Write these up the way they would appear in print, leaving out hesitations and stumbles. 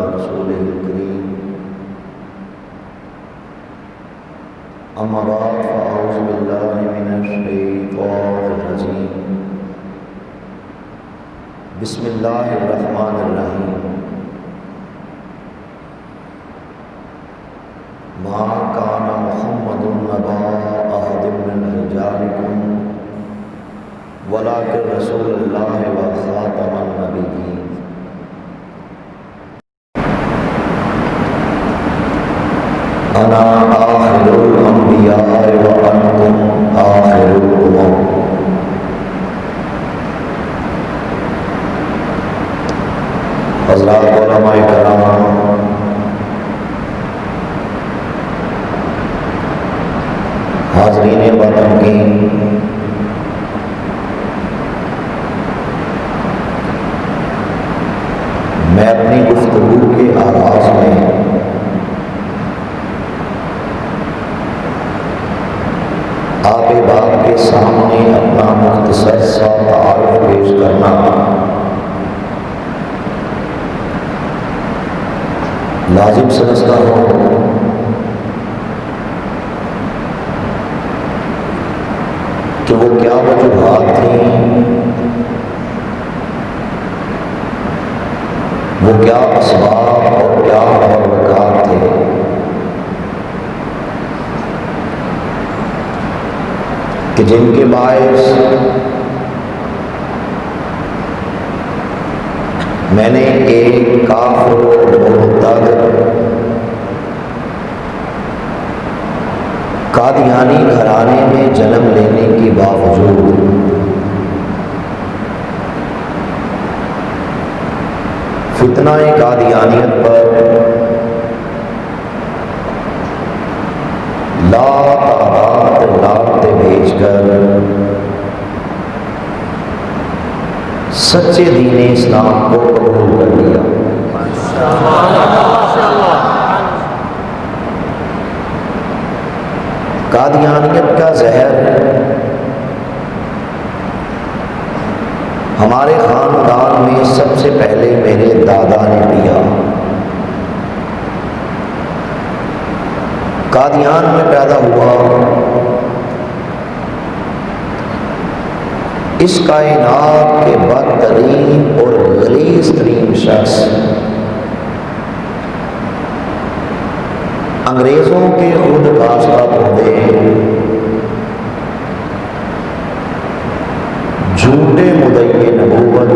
رسوله الكريم أما بعد فأعوذ بالله من الشيطان الرجيم بسم الله الرحمن الرحيم ما كان محمد أبا أحد من رجالكم ولكن رسول الله وخاتم النبيين أنا آخر الأنبياء وأنتم آخر الأمم. حضرات علماء کرام، حاضرین وطن کی، میں اپنی گفتگو کے آغاز میں آپ بات کے سامنے اپنا مختصر سا تعارف پیش کرنا لازم سمجھتا ہوں کہ وہ کیا وجوہات تھیں، وہ کیا اسباب اور کیا محرکات تھے کہ جن کے باعث میں نے ایک کافر و مرتد قادیانی گھرانے میں جنم لینے کے باوجود فتنہ قادیانیت پر لا تعداد لعنتیں بھیج کر سچے دین اسلام کو قبول کر لیا۔ قادیانیت کا زہر ہمارے خاندان میں سب سے پہلے میرے دادا نے پیا۔ قادیان میں پیدا ہوا، اس کائنات کے بدترین اور غلیظ ترین شخص انگریزوں کے خود کاشتہ پودے جھوٹے مدعی نبوت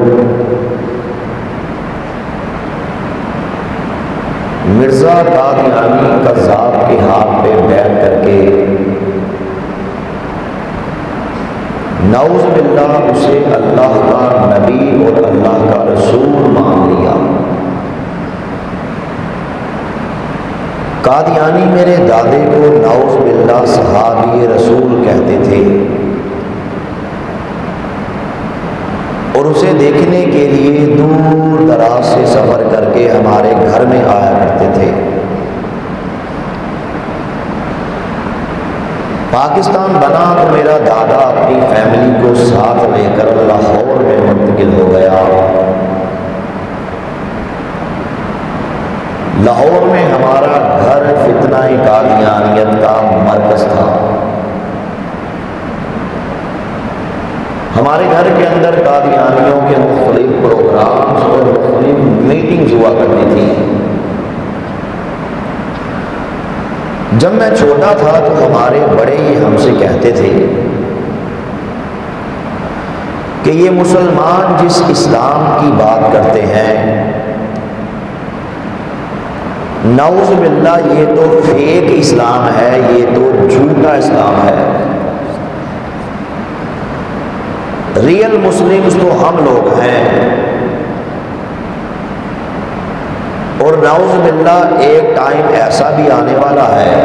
مرزا قادیانی قذاب کے ہاتھ پہ بیٹھ کر کے نعوذ باللہ اسے اللہ کا نبی اور اللہ کا رسول مان لیا۔ قادیانی میرے دادے کو نعوذ باللہ صحابی رسول کہتے تھے اور اسے دیکھنے کے لیے دور دراز سے سفر کر کے ہمارے گھر میں آیا کرتے تھے۔ پاکستان بنا تو میرا دادا اپنی فیملی کو ساتھ لے کر لاہور میں منتقل ہو گیا۔ لاہور میں ہمارا گھر فتنہ قادیانیت کا مرکز تھا۔ ہمارے گھر کے اندر قادیانیوں کے مختلف پروگرامز اور مختلف میٹنگز ہوا کرتی تھی۔ جب میں چھوٹا تھا تو ہمارے بڑے ہی ہم سے کہتے تھے کہ یہ مسلمان جس اسلام کی بات کرتے ہیں نعوذ باللہ یہ تو فیک اسلام ہے، یہ تو جھوٹا اسلام ہے۔ ریئل مسلمز تو ہم لوگ ہیں، اور نعوذ باللہ ایک ٹائم ایسا بھی آنے والا ہے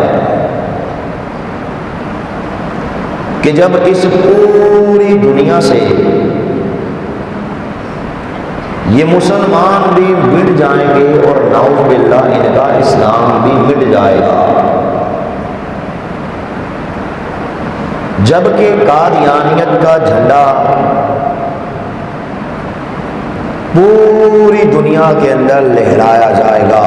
کہ جب اس پوری دنیا سے یہ مسلمان بھی مٹ جائیں گے اور نعوذ باللہ ان کا اسلام بھی مٹ جائے گا، جبکہ قادیانیت کا جھنڈا پوری پوری دنیا کے اندر لہرایا جائے گا۔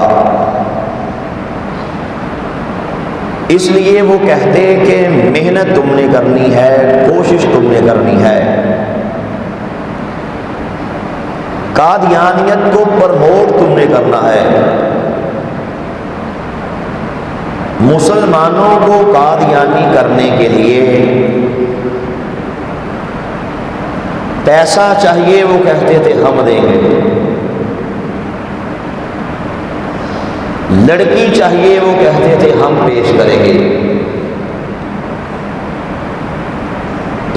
اس لیے وہ کہتے کہ محنت تم نے کرنی ہے، کوشش تم نے کرنی ہے، قادیانیت کو پرموٹ تم نے کرنا ہے، مسلمانوں کو قادیانی کرنے کے لیے پیسہ چاہیے، وہ کہتے تھے ہم دیں گے، لڑکی چاہیے، وہ کہتے تھے ہم پیش کریں گے،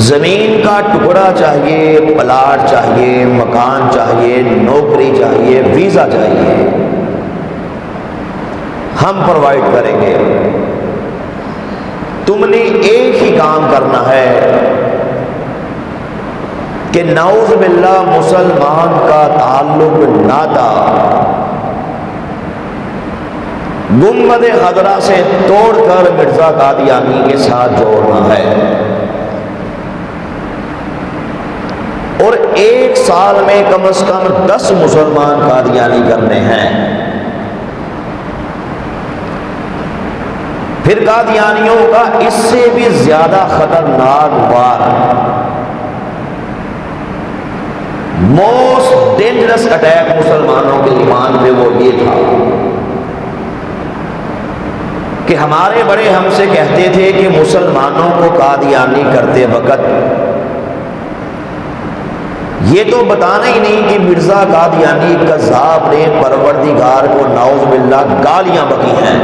زمین کا ٹکڑا چاہیے، پلاٹ چاہیے، مکان چاہیے، نوکری چاہیے، ویزا چاہیے، ہم پرووائڈ کریں گے۔ تم نے ایک ہی کام کرنا ہے کہ نعوذ باللہ مسلمان کا تعلق ناتا گنبد خضرا سے توڑ کر مرزا قادیانی کے ساتھ جوڑنا ہے، اور 1 سال میں کم از کم 10 مسلمان قادیانی کرنے ہیں۔ پھر قادیانیوں کا اس سے بھی زیادہ خطرناک وار، موسٹ ڈینجرس اٹیک مسلمانوں کے ایمان پہ وہ یہ تھا کہ ہمارے بڑے ہم سے کہتے تھے کہ مسلمانوں کو قادیانی کرتے وقت یہ تو بتانا ہی نہیں کہ مرزا قادیانی کذاب نے پروردگار کو نعوذ باللہ گالیاں بکی ہیں،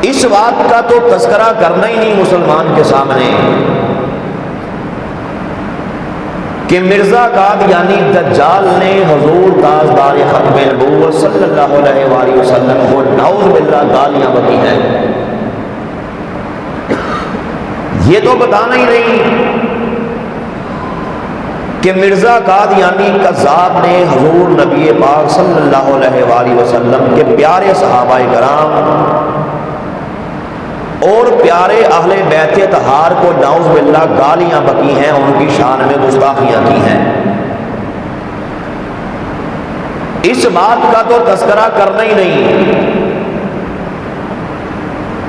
اس بات کا تو تذکرہ کرنا ہی نہیں مسلمان کے سامنے کہ مرزا قادیانی دجال نے حضور تاجدار ختم نبوت صلی اللہ علیہ وآلہ وسلم کو نعوذ باللہ گالیاں بکی ہیں، یہ تو بتانا ہی نہیں کہ مرزا قادیانی کذاب نے حضور نبی پاک صلی اللہ علیہ وآلہ وسلم کے پیارے صحابہ کرام اور پیارے اہل بیت طہار کو نعوذ باللہ گالیاں بکی ہیں، ان کی شان میں گستاخیاں کی ہیں۔ اس بات کا تو تذکرہ کرنا ہی نہیں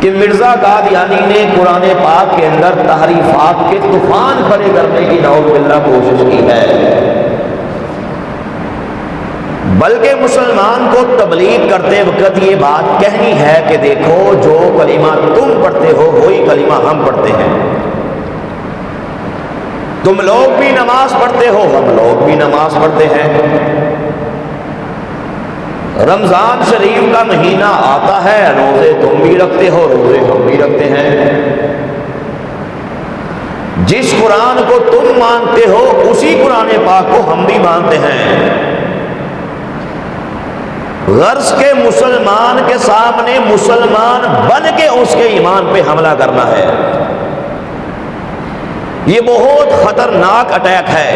کہ مرزا قادیانی نے قرآن پاک کے اندر تحریفات کے طوفان کھڑے کرنے کی نعوذ باللہ کوشش کی ہے، بلکہ مسلمان کو تبلیغ کرتے وقت یہ بات کہنی ہے کہ دیکھو جو کلمہ تم پڑھتے ہو وہی کلمہ ہم پڑھتے ہیں، تم لوگ بھی نماز پڑھتے ہو، ہم لوگ بھی نماز پڑھتے ہیں، رمضان شریف کا مہینہ آتا ہے، روزے تم بھی رکھتے ہو، روزے ہم بھی رکھتے ہیں، جس قرآن کو تم مانتے ہو اسی قرآن پاک کو ہم بھی مانتے ہیں۔ غرض کے مسلمان کے سامنے مسلمان بن کے اس کے ایمان پہ حملہ کرنا ہے، یہ بہت خطرناک اٹیک ہے،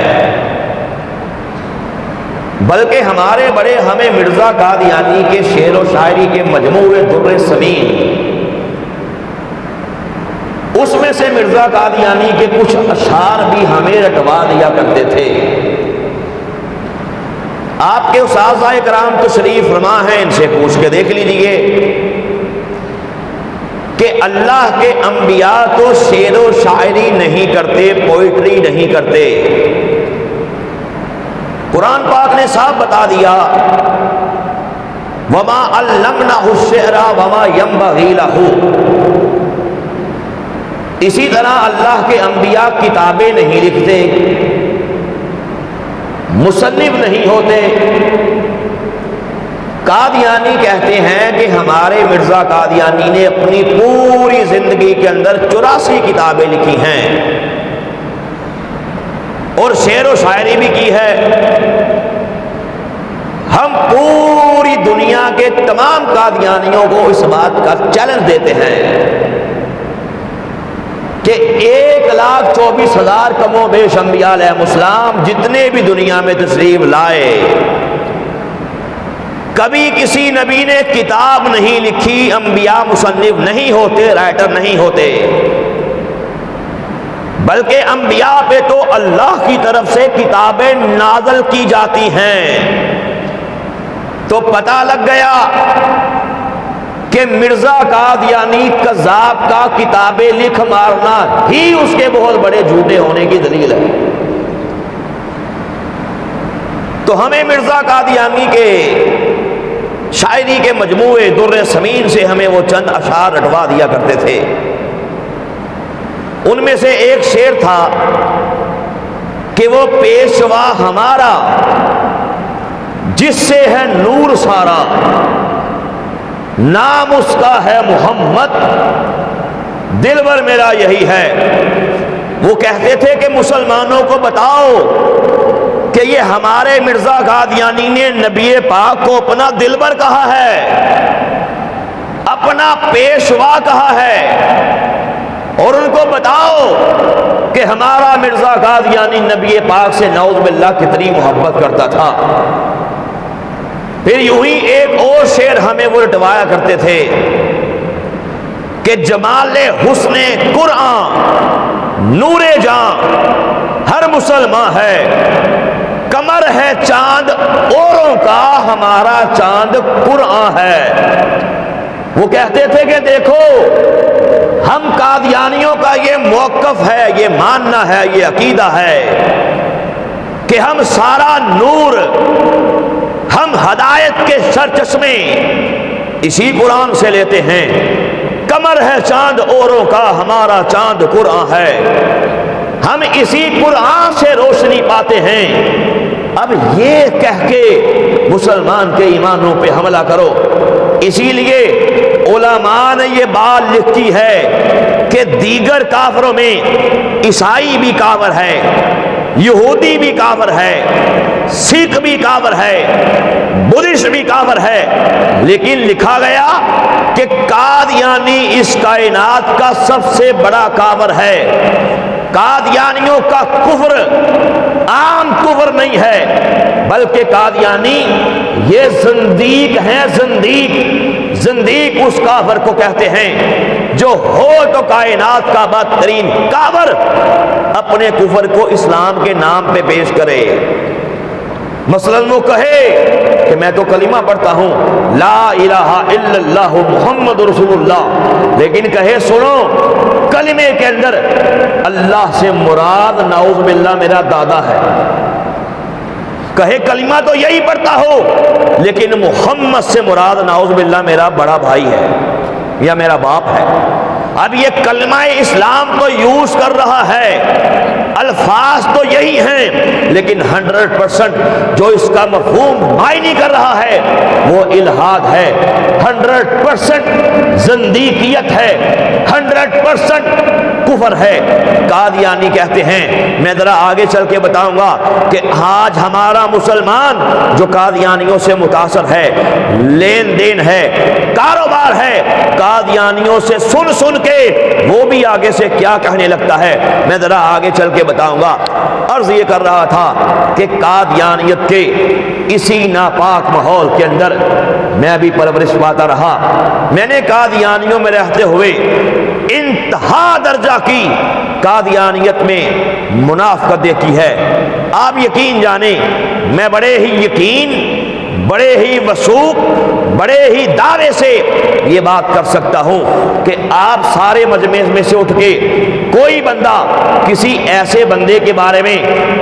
بلکہ ہمارے بڑے ہمیں مرزا قادیانی کے شعر و شاعری کے مجموعے در ثمین، اس میں سے مرزا قادیانی کے کچھ اشعار بھی ہمیں رٹوا دیا کرتے تھے۔ آپ کے اساتذہ کرام تشریف فرما ہیں، ان سے پوچھ کے دیکھ لیجیے کہ اللہ کے انبیاء تو شعر و شاعری نہیں کرتے، پوئٹری نہیں کرتے، قرآن پاک نے صاحب بتا دیا وَمَا عَلَّمْنَهُ الشِّعْرَ وَمَا يَنبَغِي لَهُ۔ اسی طرح اللہ کے انبیاء کتابیں نہیں لکھتے، مصنف نہیں ہوتے۔ قادیانی کہتے ہیں کہ ہمارے مرزا قادیانی نے اپنی پوری زندگی کے اندر 84 کتابیں لکھی ہیں اور شعر و شاعری بھی کی ہے۔ ہم پوری دنیا کے تمام قادیانیوں کو اس بات کا چیلنج دیتے ہیں کہ 1,24,000 کم و بیش انبیاء علیہ السلام جتنے بھی دنیا میں تشریف لائے، کبھی کسی نبی نے کتاب نہیں لکھی، انبیاء مصنف نہیں ہوتے، رائٹر نہیں ہوتے، بلکہ انبیاء پہ تو اللہ کی طرف سے کتابیں نازل کی جاتی ہیں۔ تو پتہ لگ گیا کہ مرزا قادیانی کذاب کا کتابیں لکھ مارنا ہی اس کے بہت بڑے جھوٹے ہونے کی دلیل ہے۔ تو ہمیں مرزا قادیانی کے شاعری کے مجموعے در ثمین سے ہمیں وہ چند اشعار رٹوا دیا کرتے تھے۔ ان میں سے ایک شعر تھا کہ وہ پیشوا ہمارا جس سے ہے نور سارا، نام اس کا ہے محمد، دلبر میرا یہی ہے۔ وہ کہتے تھے کہ مسلمانوں کو بتاؤ کہ یہ ہمارے مرزا قادیانی نے نبی پاک کو اپنا دلبر کہا ہے، اپنا پیشوا کہا ہے، اور ان کو بتاؤ کہ ہمارا مرزا قادیانی نبی پاک سے نعوذ باللہ کتنی محبت کرتا تھا۔ پھر یوں ہی ایک اور شعر ہمیں وہ رٹوایا کرتے تھے کہ جمال حسن قرآن نور جاں ہر مسلمان ہے، کمر ہے چاند اوروں کا ہمارا چاند قرآن ہے۔ وہ کہتے تھے کہ دیکھو ہم قادیانیوں کا یہ موقف ہے، یہ ماننا ہے، یہ عقیدہ ہے کہ ہم سارا نور، ہم ہدایت کے سرچشمے اسی قرآن سے لیتے ہیں۔ کمر ہے چاند اوروں کا ہمارا چاند قرآن ہے، ہم اسی قرآن سے روشنی پاتے ہیں۔ اب یہ کہہ کے مسلمان کے ایمانوں پہ حملہ کرو۔ اسی لیے علماء نے یہ بات لکھی ہے کہ دیگر کافروں میں عیسائی بھی کافر ہے، یہودی بھی کافر ہے، سکھ بھی کافر ہے، بدھسٹ بھی کافر ہے، لیکن لکھا گیا کہ قادیانی اس کائنات کا سب سے بڑا کافر ہے۔ قادیانیوں کا کفر عام کفر نہیں ہے، بلکہ قادیانی یہ زندیق ہیں، زندیق اس کافر کو کہتے ہیں جو ہو تو کائنات کا بدترین کافر اپنے کفر کو اسلام کے نام پہ پیش کرے۔ مثلاً وہ کہے کہ میں تو کلمہ پڑھتا ہوں لا الہ الا اللہ محمد رسول اللہ، لیکن کہے سنو کلمے کے اندر اللہ سے مراد نعوذ باللہ میرا دادا ہے، کہے کلمہ تو یہی پڑھتا ہو لیکن محمد سے مراد نعوذ باللہ میرا بڑا بھائی ہے یا میرا باپ ہے۔ اب یہ کلمہ اسلام تو یوز کر رہا ہے، الفاظ تو یہی ہیں، لیکن 100% جو اس کا مفہوم معنی کر رہا ہے وہ الحاد ہے، 100% زندیقیت ہے، 100% کفر ہے۔ قادیانی کہتے ہیں، میں ذرا آگے چل کے بتاؤں گا کہ آج ہمارا مسلمان جو قادیانیوں سے متاثر ہے، لین دین ہے، کاروبار ہے، قادیانیوں سے سن کے وہ بھی آگے سے کیا کہنے لگتا ہے، میں ذرا آگے چل کے بتاؤں گا۔ عرض یہ کر رہا تھا کہ قادیانیت کے اسی ناپاک ماحول کے اندر میں بھی پرورش پاتا رہا۔ میں نے قادیانیوں میں رہتے ہوئے انتہا درجہ کی قادیانیت میں منافقت دیکھی ہے۔ آپ یقین جانیں، میں بڑے ہی وثوق، بڑے ہی دعوے سے یہ بات کر سکتا ہوں کہ آپ سارے مجمع میں سے اٹھ کے کوئی بندہ کسی ایسے بندے کے بارے میں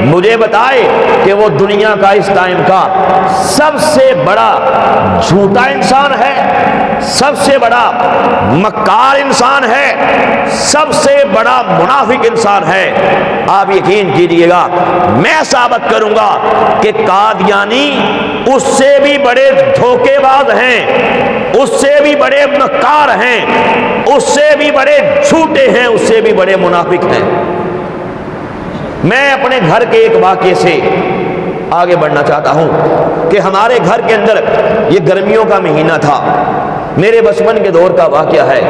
مجھے بتائے کہ وہ دنیا کا اس ٹائم کا سب سے بڑا جھوٹا انسان ہے، سب سے بڑا مکار انسان ہے، سب سے بڑا منافق انسان ہے، آپ یقین کیجئے گا میں ثابت کروں گا کہ قادیانی اس سے بھی بڑے دھوکے باز ہیں، اس سے بھی بڑے مکار ہیں، اس سے بھی بڑے جھوٹے ہیں، اس سے بھی بڑے منافق ہیں۔ میں اپنے گھر کے ایک واقعے سے آگے بڑھنا چاہتا ہوں کہ ہمارے گھر کے اندر یہ گرمیوں کا مہینہ تھا، میرے بچپن کے دور کا واقعہ ہے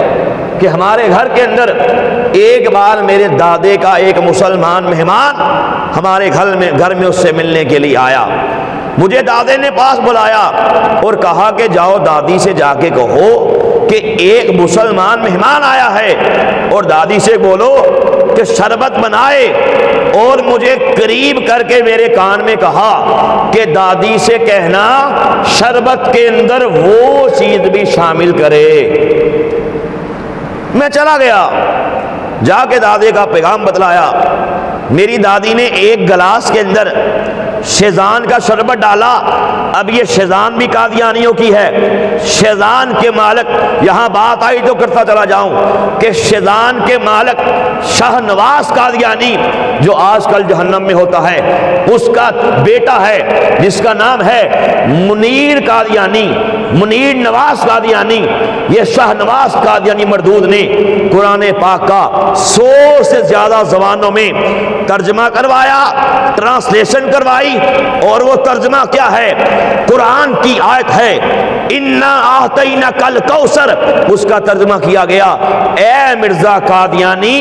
کہ ہمارے گھر کے اندر ایک بار میرے دادے کا ایک مسلمان مہمان ہمارے گھر میں اس سے ملنے کے لیے آیا۔ مجھے دادے نے پاس بلایا اور کہا کہ جاؤ دادی سے جا کے کہو کہ ایک مسلمان مہمان آیا ہے، اور دادی سے بولو کہ شربت بنائے اور مجھے قریب کر کے میرے کان میں کہا کہ دادی سے کہنا شربت کے اندر وہ چیز بھی شامل کرے۔ میں چلا گیا، جا کے دادے کا پیغام بتلایا۔ میری دادی نے ایک گلاس کے اندر شیزان کا شربت ڈالا۔ اب یہ شیزان بھی قادیانیوں کی ہے۔ شیزان کے مالک، یہاں بات آئی تو کرتا چلا جاؤں کہ شیزان کے مالک شاہ نواز قادیانی جو آج کل جہنم میں ہوتا ہے، اس کا بیٹا ہے جس کا نام ہے منیر قادیانی، منیر نواز قادیانی۔ یہ شاہ نواز قادیانی مردود نے قرآن پاک کا 100 سے زیادہ زبانوں میں ترجمہ کروایا، ٹرانسلیشن کروائی، اور وہ ترجمہ کیا ہے؟ قرآن کی آیت ہے اِنَّا أَعْطَيْنَاكَ الْكَوْثَرَ، اس کا ترجمہ کیا گیا اے مرزا قادیانی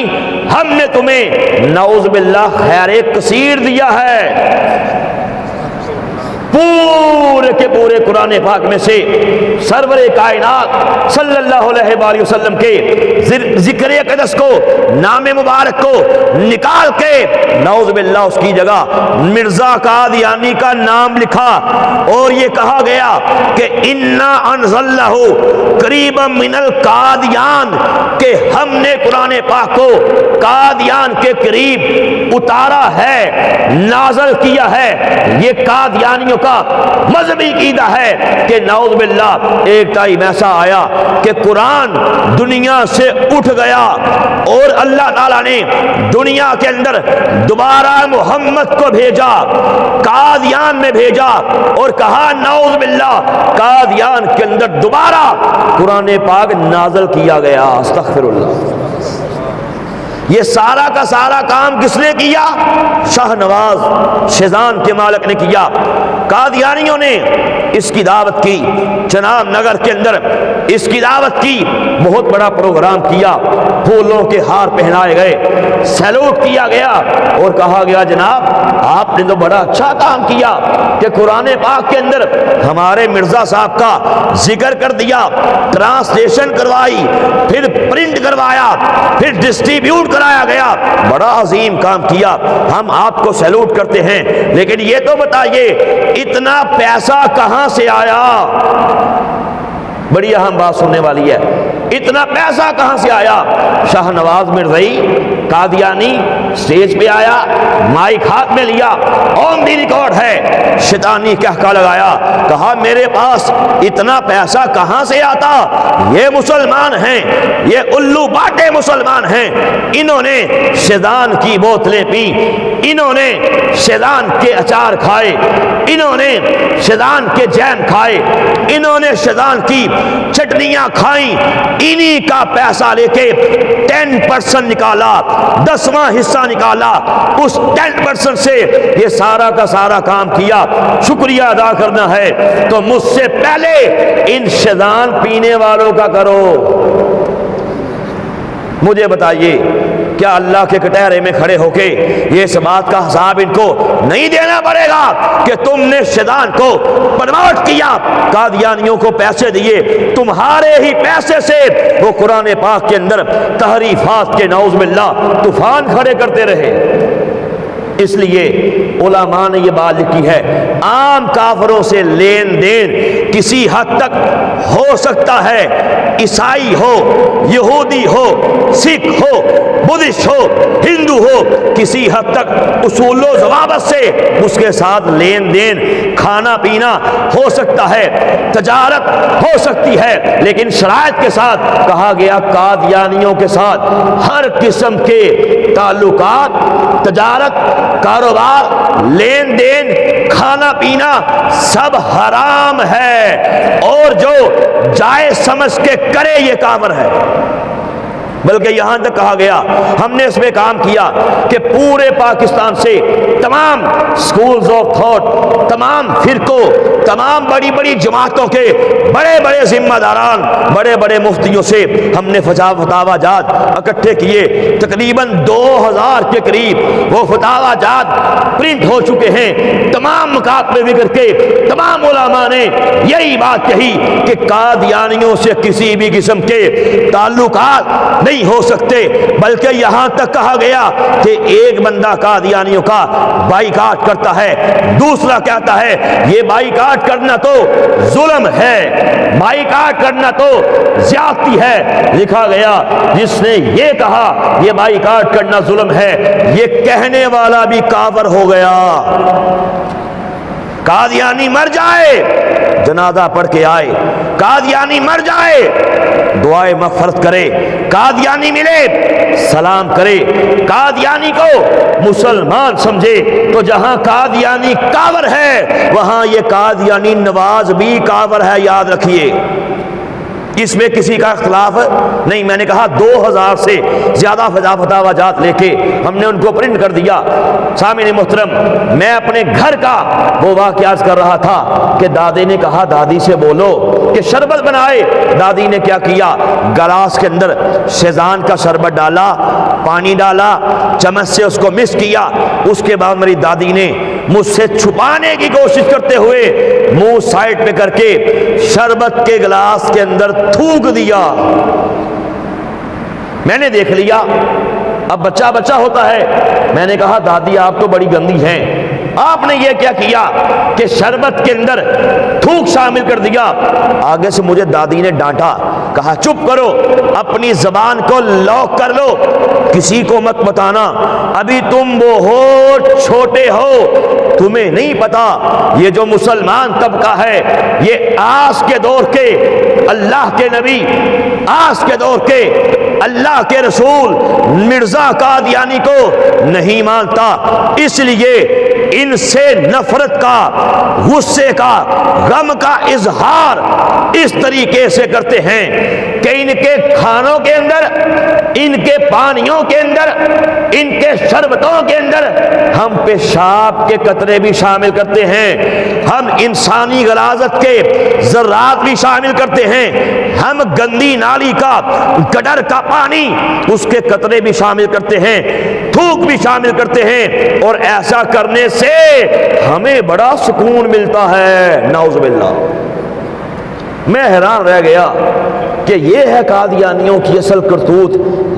ہم نے تمہیں نعوذ باللہ خیر کثیر دیا ہے۔ پورے کے پورے قرآن پاک میں سے سرور کائنات صلی اللہ علیہ وآلہ وسلم کے ذکر اقدس کو، نام مبارک کو نکال کے نعوذ باللہ اس کی جگہ مرزا قادیانی کا نام لکھا، اور یہ کہا گیا کہ اِنَّا أَنزَلْنَاهُ قَرِيبًا مِنَ الْقَادِیان، کہ ہم نے قرآن پاک کو قادیان کے قریب اتارا ہے، نازل کیا ہے۔ یہ قادیانیوں کا مذہبی عقیدہ ہے کہ نعوذ باللہ ایک ٹائم ایسا آیا کہ قرآن دنیا سے اٹھ گیا اور اللہ تعالیٰ نے دنیا کے اندر دوبارہ محمد کو بھیجا، قادیان میں بھیجا، اور کہا نعوذ باللہ قادیان کے اندر دوبارہ قرآن پاک نازل کیا گیا۔ استغفر اللہ۔ یہ سارا کا سارا کام کس نے کیا؟ شاہ نواز شیزان کے مالک نے کیا۔ قادیانیوں نے اس کی دعوت کی، چناب نگر کے اندر اس کی دعوت کی، بہت بڑا پروگرام کیا، پھولوں کے ہار پہنائے گئے، سیلوٹ کیا گیا اور کہا گیا جناب آپ نے تو بڑا اچھا کام کیا کہ قرآن پاک کے اندر ہمارے مرزا صاحب کا ذکر کر دیا، ٹرانسلیشن کروائی، پھر پرنٹ کروایا، پھر ڈسٹریبیوٹ کرایا گیا، بڑا عظیم کام کیا، ہم آپ کو سیلوٹ کرتے ہیں، لیکن یہ تو بتائیے اتنا پیسہ کہاں سے آیا؟ بڑی اہم بات سننے والی ہے، اتنا پیسہ کہاں سے آیا؟ شاہ نواز مرزائی قادیانی سٹیج پہ آیا، مائک ہاتھ میں لیا، آن دی ریکارڈ ہے، شیطانی کہکا لگایا، کہا میرے پاس اتنا پیسہ کہاں سے آتا؟ یہ مسلمان ہیں، یہ الو باٹے مسلمان ہیں، انہوں نے شیطان کی بوتلیں پی، انہوں نے شیطان کے اچار کھائے، انہوں نے شیطان کے جیم کھائے، انہوں نے شیطان کی چٹنیاں کھائیں، انہی کا پیسہ لے کے 10% نکالا، 10واں حصہ نکالا، اس 10% سے یہ سارا کا سارا کام کیا۔ شکریہ ادا کرنا ہے تو مجھ سے پہلے ان شیطان پینے والوں کا کرو۔ مجھے بتائیے کیا اللہ کے کٹہرے میں کھڑے ہو کے یہ اس بات کا حساب ان کو نہیں دینا پڑے گا کہ تم نے شیطان کو پروموٹ کیا، قادیانیوں کو پیسے دیے، تمہارے ہی پیسے سے وہ قرآن پاک کے اندر تحریفات کے نعوذ باللہ طوفان کھڑے کرتے رہے۔ اس لیے علماء نے یہ بات لکھی ہے عام کافروں سے لین دین کسی حد تک ہو سکتا ہے، عیسائی ہو، یہودی ہو، سکھ ہو، بدھسٹ ہو، ہندو ہو، کسی حد تک اصول و ضوابط سے اس کے ساتھ لین دین، کھانا پینا ہو سکتا ہے، تجارت ہو سکتی ہے، لیکن شرائط کے ساتھ کہا گیا قادیانیوں کے ساتھ ہر قسم کے تعلقات، تجارت، کاروبار، لین دین، کھانا پینا سب حرام ہے، اور جو جائز سمجھ کے کرے یہ کافر ہے۔ بلکہ یہاں تک کہا گیا ہم نے اس میں کام کیا کہ پورے پاکستان سے تمام سکولز آف تھاٹ، تمام فرقوں، تمام بڑی بڑی جماعتوں کے بڑے بڑے ذمہ داران، بڑے بڑے مفتیوں سے ہم نے فتاوا جات اکٹھے کیے، تقریباً 2000 کے قریب وہ فتاوا جات پرنٹ ہو چکے ہیں۔ تمام مکاتبے ذکر کے تمام علماء نے یہی بات کہی کہ قادیانیوں سے کسی بھی قسم کے تعلقات نہیں ہو سکتے، بلکہ یہاں تک کہا گیا کہ ایک بندہ قادیانیوں کا بائیکاٹ کرتا ہے، دوسرا کہتا ہے یہ بائیکاٹ کرنا تو ظلم ہے، بائیکاٹ کرنا تو زیادتی ہے۔ لکھا گیا جس نے یہ کہا یہ بائیکاٹ کرنا ظلم ہے، یہ کہنے والا بھی کافر ہو گیا۔ قادیانی مر جائے جنازہ پڑھ کے آئے، قادیانی مر جائے دعائے مغفرت کرے، قادیانی ملے سلام کرے، قادیانی کو مسلمان سمجھے، تو جہاں قادیانی کافر ہے وہاں یہ قادیانی نواز بھی کافر ہے، یاد رکھیے، اس میں کسی کا اختلاف نہیں۔ میں نے کہا 2000 سے زیادہ فتاوی جات لے کے ہم نے ان کو پرنٹ کر دیا۔ سامعین محترم، میں اپنے گھر کا وہ واقعات کر رہا تھا کہ دادے نے کہا دادی سے بولو کہ شربت بنائے۔ دادی نے کیا کیا، گلاس کے اندر شیزان کا شربت ڈالا، پانی ڈالا، چمچ سے اس کو مکس کیا۔ اس کے بعد میری دادی نے مجھ سے چھپانے کی کوشش کرتے ہوئے منہ سائڈ پہ کر کے شربت کے گلاس کے اندر تھوک دیا۔ میں نے دیکھ لیا، اب بچہ بچہ ہوتا ہے، میں نے کہا دادی آپ تو بڑی گندی ہیں، آپ نے یہ کیا کیا کہ شربت کے اندر تھوک شامل کر دیا۔ آگے سے مجھے دادی نے ڈانٹا، کہا چپ کرو، اپنی زبان کو لاک کر لو، کسی کو مت بتانا، ابھی تم وہ ہو چھوٹے ہو، تمہیں نہیں پتا یہ جو مسلمان طبقہ ہے یہ آج کے دور کے اللہ کے نبی، آج کے دور کے اللہ کے رسول مرزا قادیانی کو نہیں مانتا، اس لیے ان سے نفرت کا، غصے کا، غم کا اظہار اس طریقے سے کرتے ہیں کہ ان کے کھانوں کے اندر، ان کے پانیوں کے اندر، ان کے شربتوں کے اندر ہم پیشاب کے قطرے بھی شامل کرتے ہیں، ہم انسانی غلاظت کے ذرات بھی شامل کرتے ہیں، ہم گندی نالی کا، گٹر کا پانی اس کے قطرے بھی شامل کرتے ہیں، تھوک بھی شامل کرتے ہیں، اور ایسا کرنے سے ہمیں بڑا سکون ملتا ہے۔ نعوذ باللہ۔ میں حیران رہ گیا کہ یہ ہے قادیانیوں کی اصل کرتوت،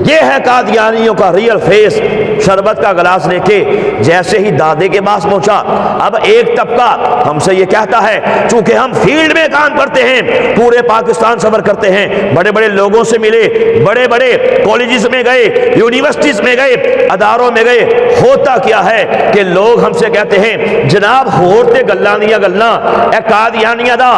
یہ ہے قادیانیوں کا ریئل فیس۔ شربت کا گلاس لے کے جیسے ہی دادے کے پاس پہنچا، اب ایک طبقہ ہم سے یہ کہتا ہے، چونکہ ہم فیلڈ میں کام کرتے ہیں، پورے پاکستان سفر کرتے ہیں، بڑے بڑے لوگوں سے ملے، بڑے بڑے کالجز میں گئے، یونیورسٹیز میں گئے، اداروں میں گئے، ہوتا کیا ہے کہ لوگ ہم سے کہتے ہیں جناب ہوتے گلاں دیا گلاں اے قادیانیاں دا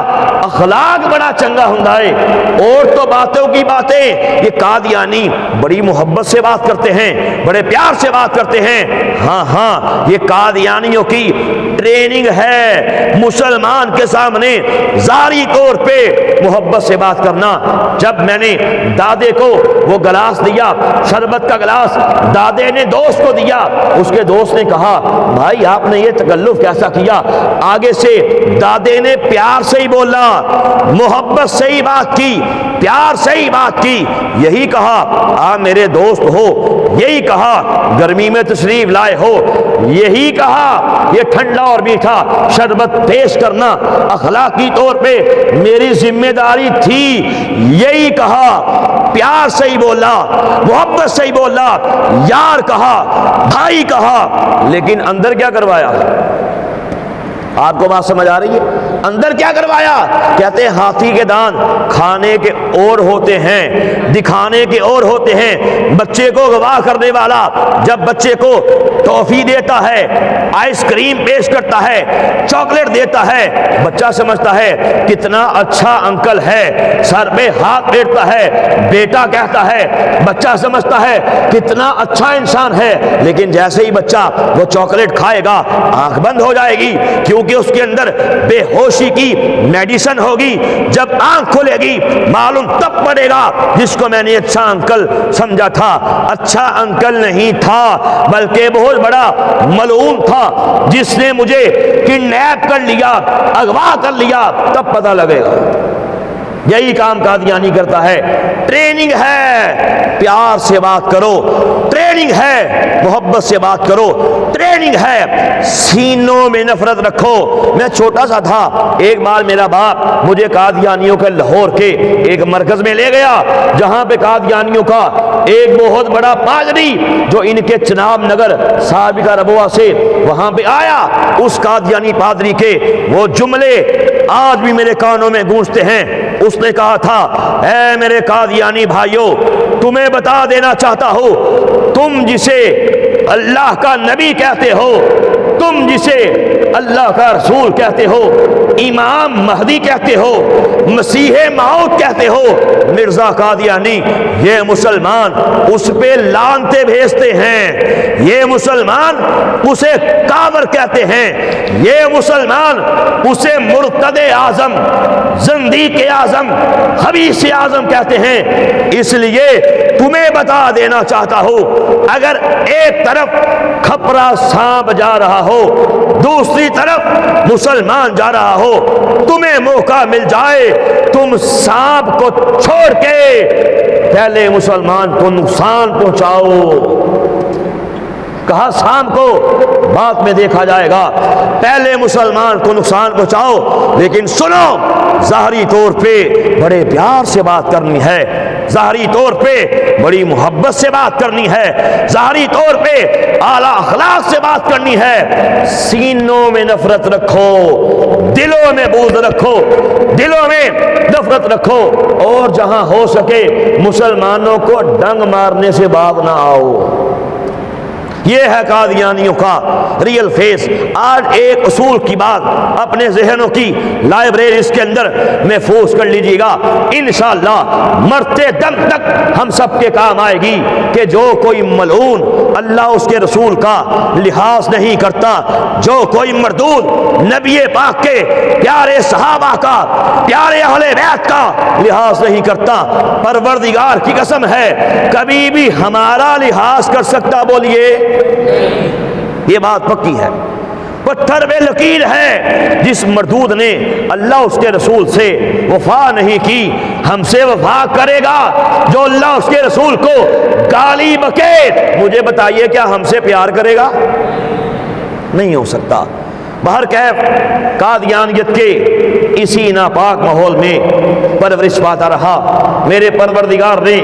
اخلاق بڑا چنگا ہوندا ہے، اور تو باتوں کی باتیں، یہ قادیانی بڑی محبت سے بات کرتے ہیں، بڑے پیار سے بات کرتے ہیں۔ ہاں ہاں، یہ قادیانیوں کی ٹریننگ ہے، مسلمان کے سامنے ظاہری طور پہ محبت سے بات کرنا۔ جب میں نے دادے کو وہ گلاس دیا، شربت کا گلاس، دادے نے دوست کو دیا، اس کے دوست نے کہا بھائی آپ نے یہ تکلف کیسا کیا؟ آگے سے دادے نے پیار سے ہی بولا، محبت سے ہی بات کی، پیار سے ہی بات کی، یہی کہا آپ میرے دوست ہو، یہی کہا گرمی میں تشریف لائے ہو، یہی کہا یہ ٹھنڈا اور میٹھا شربت پیش کرنا اخلاقی طور پہ میری ذمہ داری تھی، یہی کہا، پیار سے ہی بولا، محبت سے ہی بولا، یار کہا، بھائی کہا، لیکن اندر کیا کروایا؟ آپ کو بات سمجھ آ رہی ہے؟ اندر کیا کروایا؟ کہتے ہیں ہاتھی کے دان کھانے کے اور ہوتے ہیں، دکھانے کے اور ہوتے ہیں۔ بچے کو گواہ کرنے والا جب بچے کو ٹافی دیتا ہے، آئس کریم پیش کرتا ہے، چاکلیٹ دیتا ہے، بچہ سمجھتا ہے کتنا اچھا انکل ہے، سر پہ ہاتھ پھیرتا ہے، بیٹا کہتا ہے، بچہ سمجھتا ہے کتنا اچھا انسان ہے، لیکن جیسے ہی بچہ وہ چاکلیٹ کھائے گا آنکھ بند ہو جائے گی، کیونکہ اس کے اندر بے ہوشی کی میڈیسن ہوگی، جب آنکھ کھلے گی معلوم تب پڑے گا جس کو میں نے اچھا انکل سمجھا تھا اچھا انکل نہیں تھا، بلکہ بہت بڑا ملعون تھا جس نے مجھے کڈنیپ کر لیا، اغوا کر لیا، تب پتہ لگے گا۔ یہی کام قادیانی کرتا ہے۔ ٹریننگ ہے، پیار سے بات کرو، ٹریننگ ہے، محبت سے بات کرو، ٹریننگ ہے، سینوں میں نفرت رکھو۔ میں چھوٹا سا تھا، ایک بار میرا باپ مجھے قادیانیوں کے لاہور کے ایک مرکز میں لے گیا، جہاں پہ قادیانیوں کا ایک بہت بڑا پادری جو ان کے چناب نگر سابقہ ربوہ سے وہاں پہ آیا، اس قادیانی پادری کے وہ جملے آج بھی میرے کانوں میں گونجتے ہیں۔ اس نے کہا تھا، اے میرے قادیانی بھائیوں، تمہیں بتا دینا چاہتا ہوں، تم جسے اللہ کا نبی کہتے ہو، تم جسے اللہ کا رسول کہتے ہو، امام مہدی کہتے ہو، مسیح موعود کہتے ہو، مرزا قادیانی، یہ مسلمان اس پہ لعنتیں بھیجتے ہیں، یہ مسلمان اسے کافر کہتے ہیں، یہ مسلمان اسے مرتد اعظم، زندیق اعظم، خبیث اعظم کہتے ہیں۔ اس لیے تمہیں بتا دینا چاہتا ہوں، اگر ایک طرف کھپرا سانپ جا رہا ہو، دوسری طرف مسلمان جا رہا ہو، تمہیں موقع مل جائے، تم سانپ کو چھوڑ کے پہلے مسلمان کو نقصان پہنچاؤ۔ کہا سانپ کو بعد میں دیکھا جائے گا، پہلے مسلمان کو نقصان پہنچاؤ۔ لیکن سنو، ظاہری طور پہ بڑے پیار سے بات کرنی ہے، ظاہری طور پہ بڑی محبت سے بات کرنی ہے، ظاہری طور پہ اعلیٰ اخلاق سے بات کرنی ہے۔ سینوں میں نفرت رکھو، دلوں میں بغض رکھو، دلوں میں نفرت رکھو، اور جہاں ہو سکے مسلمانوں کو ڈنگ مارنے سے باز نہ آؤ۔ یہ ہے قادیانیوں کا ریئل فیس۔ آج ایک اصول کی بات اپنے ذہنوں کی لائبریریز کے اندر محفوظ کر لیجیے گا، انشاءاللہ مرتے دم تک ہم سب کے کام آئے گی، کہ جو کوئی ملعون اللہ اس کے رسول کا لحاظ نہیں کرتا، جو کوئی مردود نبی پاک کے پیارے صحابہ کا، پیارے اہل بیت کا لحاظ نہیں کرتا، پروردگار کی قسم ہے کبھی بھی ہمارا لحاظ کر سکتا؟ بولیے، یہ بات پکی ہے، پتھر پہ لکیر ہے۔ جس مردود نے اللہ اس کے رسول سے وفا نہیں کی، ہم سے وفا کرے گا جو اللہ اس کے رسول کو گالی بکے، مجھے بتائیے کیا ہم سے پیار کرے گا؟ نہیں ہو سکتا۔ بہرکیف قادیانیت کے اسی ناپاک ماحول میں پرورش پاتا رہا۔ میرے پروردگار نے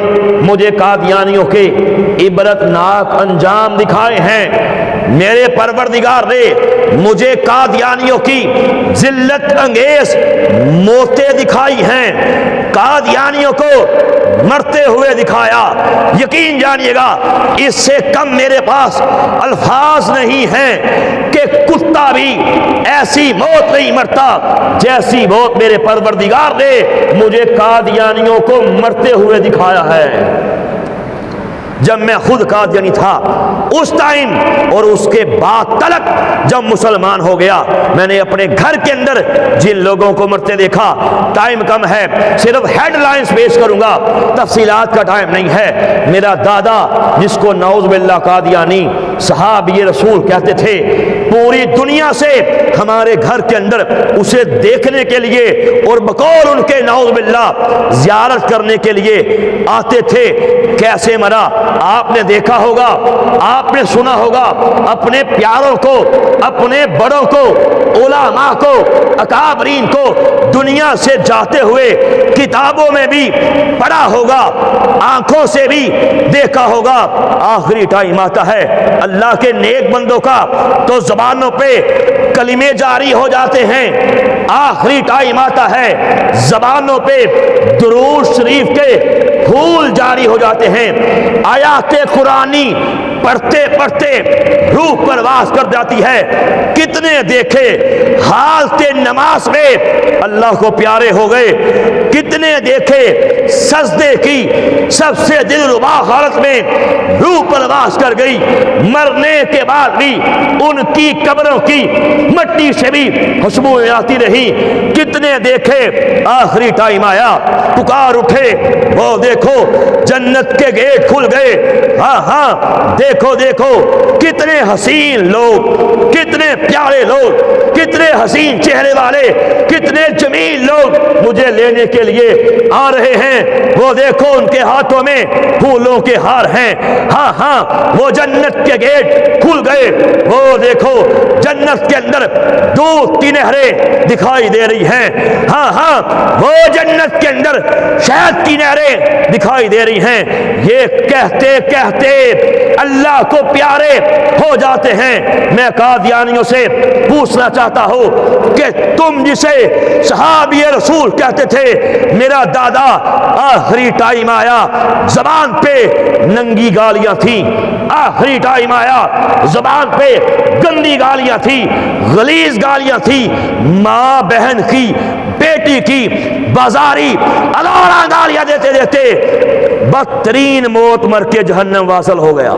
مجھے قادیانیوں کے عبرت ناک انجام دکھائے ہیں، میرے پروردگار نے مجھے قادیانیوں کی ذلت انگیز موتیں دکھائی ہیں، قادیانیوں کو مرتے ہوئے دکھایا۔ یقین جانیے گا، اس سے کم میرے پاس الفاظ نہیں ہیں کہ کتا بھی ایسی موت نہیں مرتا جیسی موت میرے پروردگار نے مجھے قادیانیوں کو مرتے ہوئے دکھایا ہے۔ جب میں خود قادیانی تھا اس ٹائم اور اس کے بعد تلک جب مسلمان ہو گیا، میں نے اپنے گھر کے اندر جن لوگوں کو مرتے دیکھا، ٹائم کم ہے، صرف ہیڈ لائنز پیش کروں گا، تفصیلات کا ٹائم نہیں ہے۔ میرا دادا جس کو نعوذ باللہ قادیانی صحابی رسول کہتے تھے، پوری دنیا سے ہمارے گھر کے اندر اسے دیکھنے کے لیے اور بقول ان کے نعوذ باللہ زیارت کرنے کے لیے آتے تھے۔ کیسے مرا آپ نے دیکھا ہوگا، آپ نے سنا ہوگا، اپنے پیاروں کو، اپنے بڑوں کو، علماء کو، اکابرین کو دنیا سے جاتے ہوئے کتابوں میں بھی پڑھا ہوگا، آنکھوں سے بھی دیکھا ہوگا۔ آخری ٹائم آتا ہے اللہ کے نیک بندوں کا تو زبانوں پہ کلمے جاری ہو جاتے ہیں، آخری ٹائم آتا ہے زبانوں پہ درود شریف کے پھول جاری ہو جاتے ہیں، آیات قرآنی پڑھتے پڑھتے روح پرواز کر جاتی ہے۔ کتنے دیکھے حالت نماز میں اللہ کو پیارے ہو گئے، کتنے دیکھے سجدے کی سب سے دلربا حالت میں روح پرواز کر گئی، مرنے کے بعد بھی ان کی قبروں کی مٹی سے بھی خوشبوئیں آتی رہی۔ کتنے دیکھے آخری ٹائم آیا، پکار اٹھے، وہ دیکھو جنت کے گیٹ کھل گئے، ہاں ہاں دیکھو دیکھو کتنے کتنے حسین لوگ، کتنے پیارے لوگ، کتنے حسین چہرے والے، کتنے جمیل لوگ مجھے لینے کے لیے آ رہے ہیں۔ وہ دیکھو ان کے ہاتھوں میں پھولوں کے ہار ہیں۔ ہاں ہاں وہ جنت کے گیٹ کھل گئے، وہ دیکھو جنت کے اندر دودھ کی نہریں دکھائی دے رہی ہیں۔ ہاں ہاں وہ جنت کے اندر شہد کی نہریں دکھائی دے رہی ہیں۔ یہ کہتے کہتے اللہ کو پیارے ہو جاتے ہیں۔ میں قادیانیوں سے پوچھنا چاہتا ہوں کہ تم جسے صحابی رسول کہتے تھے، میرا دادا آخری ٹائم آیا زبان پہ ننگی گالیاں تھیں، آخری ٹائم آیا زبان پہ گندی گالیاں تھیں، غلیظ گالیاں تھیں، ماں بہن کی، بیٹی کی، بازاری الارا گالیاں دیتے دیتے بدترین موت مر کے جہنم واصل ہو گیا۔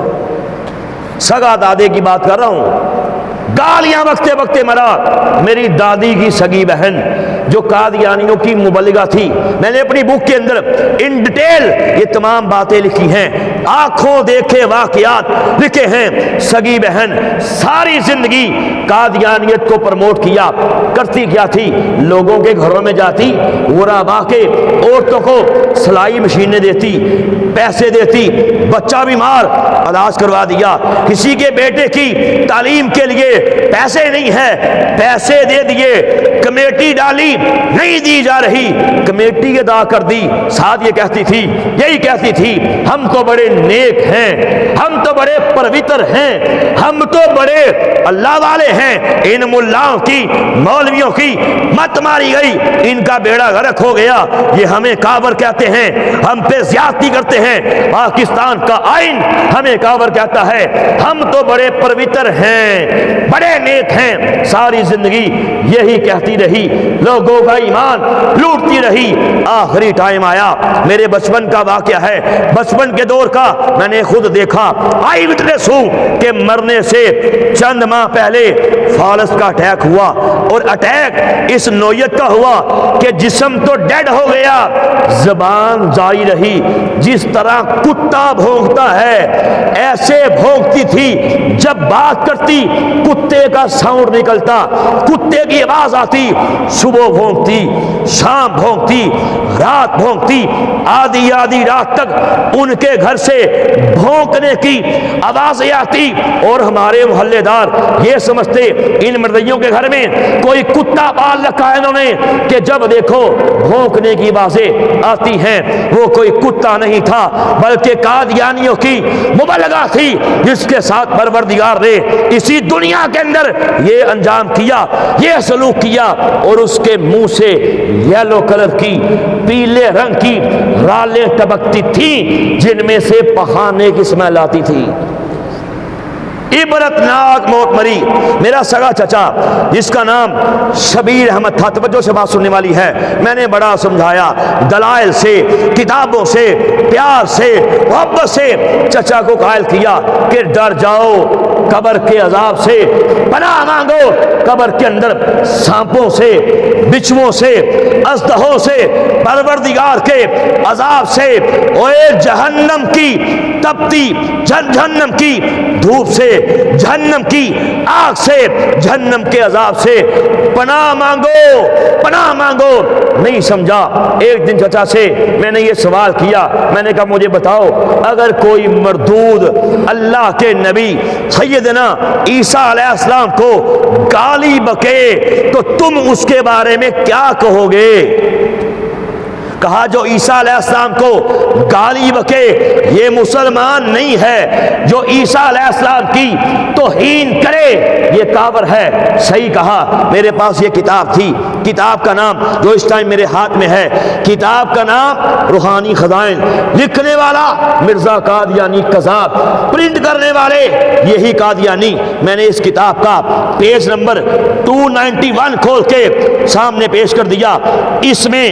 سگا دادے کی بات کر رہا ہوں، گالیاں بکتے بکتے مرا۔ میری دادی کی سگی بہن جو قادیانیوں کی مبلغہ تھی، میں نے اپنی بک کے اندر ان ڈیٹیل یہ تمام باتیں لکھی ہیں، آنکھوں دیکھے واقعات لکھے ہیں۔ سگی بہن ساری زندگی قادیانیت کو پروموٹ کیا، کرتی کیا تھی؟ لوگوں کے گھروں میں جاتی، غربا کے عورتوں کو سلائی مشینیں دیتی، پیسے دیتی، بچہ بیمار علاج کروا دیا، کسی کے بیٹے کی تعلیم کے لیے پیسے نہیں ہے، پیسے دے دیے، کمیٹی ڈالی، نہیں دی جا رہی، کمیٹی ادا کر دی۔ ساتھ یہ کہتی تھی، یہی کہتی تھی، ہم تو بڑے نیک ہیں، ہم تو بڑے پرویتر ہیں، ہم تو بڑے اللہ والے ہیں۔ ان ملاؤں کی، مولویوں کی مت ماری گئی، ان کا بیڑا غرق ہو گیا، یہ ہمیں کافر کہتے ہیں، ہم پہ زیادتی کرتے ہیں، پاکستان کا آئین ہمیں کافر کہتا ہے، ہم تو بڑے پرویتر ہیں، بڑے نیک ہیں۔ ساری زندگی یہی کہتی رہی، لوگوں کا ایمان لوٹتی رہی۔ آخری ٹائم آیا، میرے بچپن کا واقعہ ہے، بچپن کے دور کا، میں نے خود دیکھا، آئی وٹنس ہوں کہ مرنے سے چند ماہ پہلے فالس کا اٹیک ہوا، اور اٹیک اس نوعیت کا ہوا کہ جسم تو ڈیڈ ہو گیا، زبان جاری رہی۔ جس طرح کتا بھونکتا ہے ایسے بھونکتی تھی، جب بات کرتی کتے کا ساؤنڈ نکلتا، کتے کی آواز آتی، صبح بھونکتی، شام بھونکتی، رات بھونکتی، آدھی آدھی رات تک ان کے گھر سے بھونکنے کی آوازیں آتی، اور ہمارے محلے دار یہ سمجھتے ان مردیوں کے گھر میں کوئی کتا پال رکھا ہے انہوں نے، کہ جب دیکھو بھونکنے کی آوازیں آتی ہیں۔ وہ کوئی کتا نہیں تھا، بلکہ قادیانیوں کی مبلغہ تھی، جس کے ساتھ پروردگار نے اسی دنیا کے اندر یہ انجام کیا، یہ سلوک کیا، اور اس کے منہ سے یلو کلر کی، پیلے رنگ کی رالیں ٹپکتی تھیں، جن میں سے پخانے کی اسمیل آتی تھی۔ عبرت ناک موت مری۔ میرا سگا چچا جس کا نام شبیر احمد تھا، توجہ سے بات سننے والی ہے، میں نے بڑا سمجھایا، دلائل سے، کتابوں سے، پیار سے، محبت سے چچا کو قائل کیا کہ ڈر جاؤ قبر کے عذاب سے، پناہ مانگو قبر کے اندر سانپوں سے، بچھوؤں سے، اژدہوں سے، پروردگار کے عذاب سے، اور جہنم کی تپتی، جہنم کی دھوپ سے، جہنم کی آگ سے، جہنم کے عذاب سے پناہ مانگو، پناہ مانگو۔ نہیں سمجھا۔ ایک دن چچا سے میں نے یہ سوال کیا، میں نے کہا مجھے بتاؤ، اگر کوئی مردود اللہ کے نبی سیدنا عیسیٰ علیہ السلام کو گالی بکے تو تم اس کے بارے میں کیا کہو گے؟ کہا جو عیسیٰ علیہ السلام کو گالی بکے یہ مسلمان نہیں ہے، جو عیسیٰ علیہ السلام کی توہین کرے یہ کافر ہے۔ صحیح کہا۔ میرے پاس یہ کتاب تھی، کتاب کا نام جو اس ٹائم میرے ہاتھ میں ہے، کتاب کا نام روحانی خزائن، لکھنے والا مرزا قادیانی قذاب، پرنٹ کرنے والے یہی قادیانی۔ میں نے اس کتاب کا پیج نمبر 291 کھول کے سامنے پیش کر دیا۔ اس میں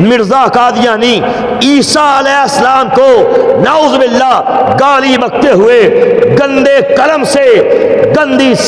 مرزا قادیانی عیسیٰ علیہ السلام کو نعوذ باللہ گالی بکتے ہوئے گندے قلم سے، گندی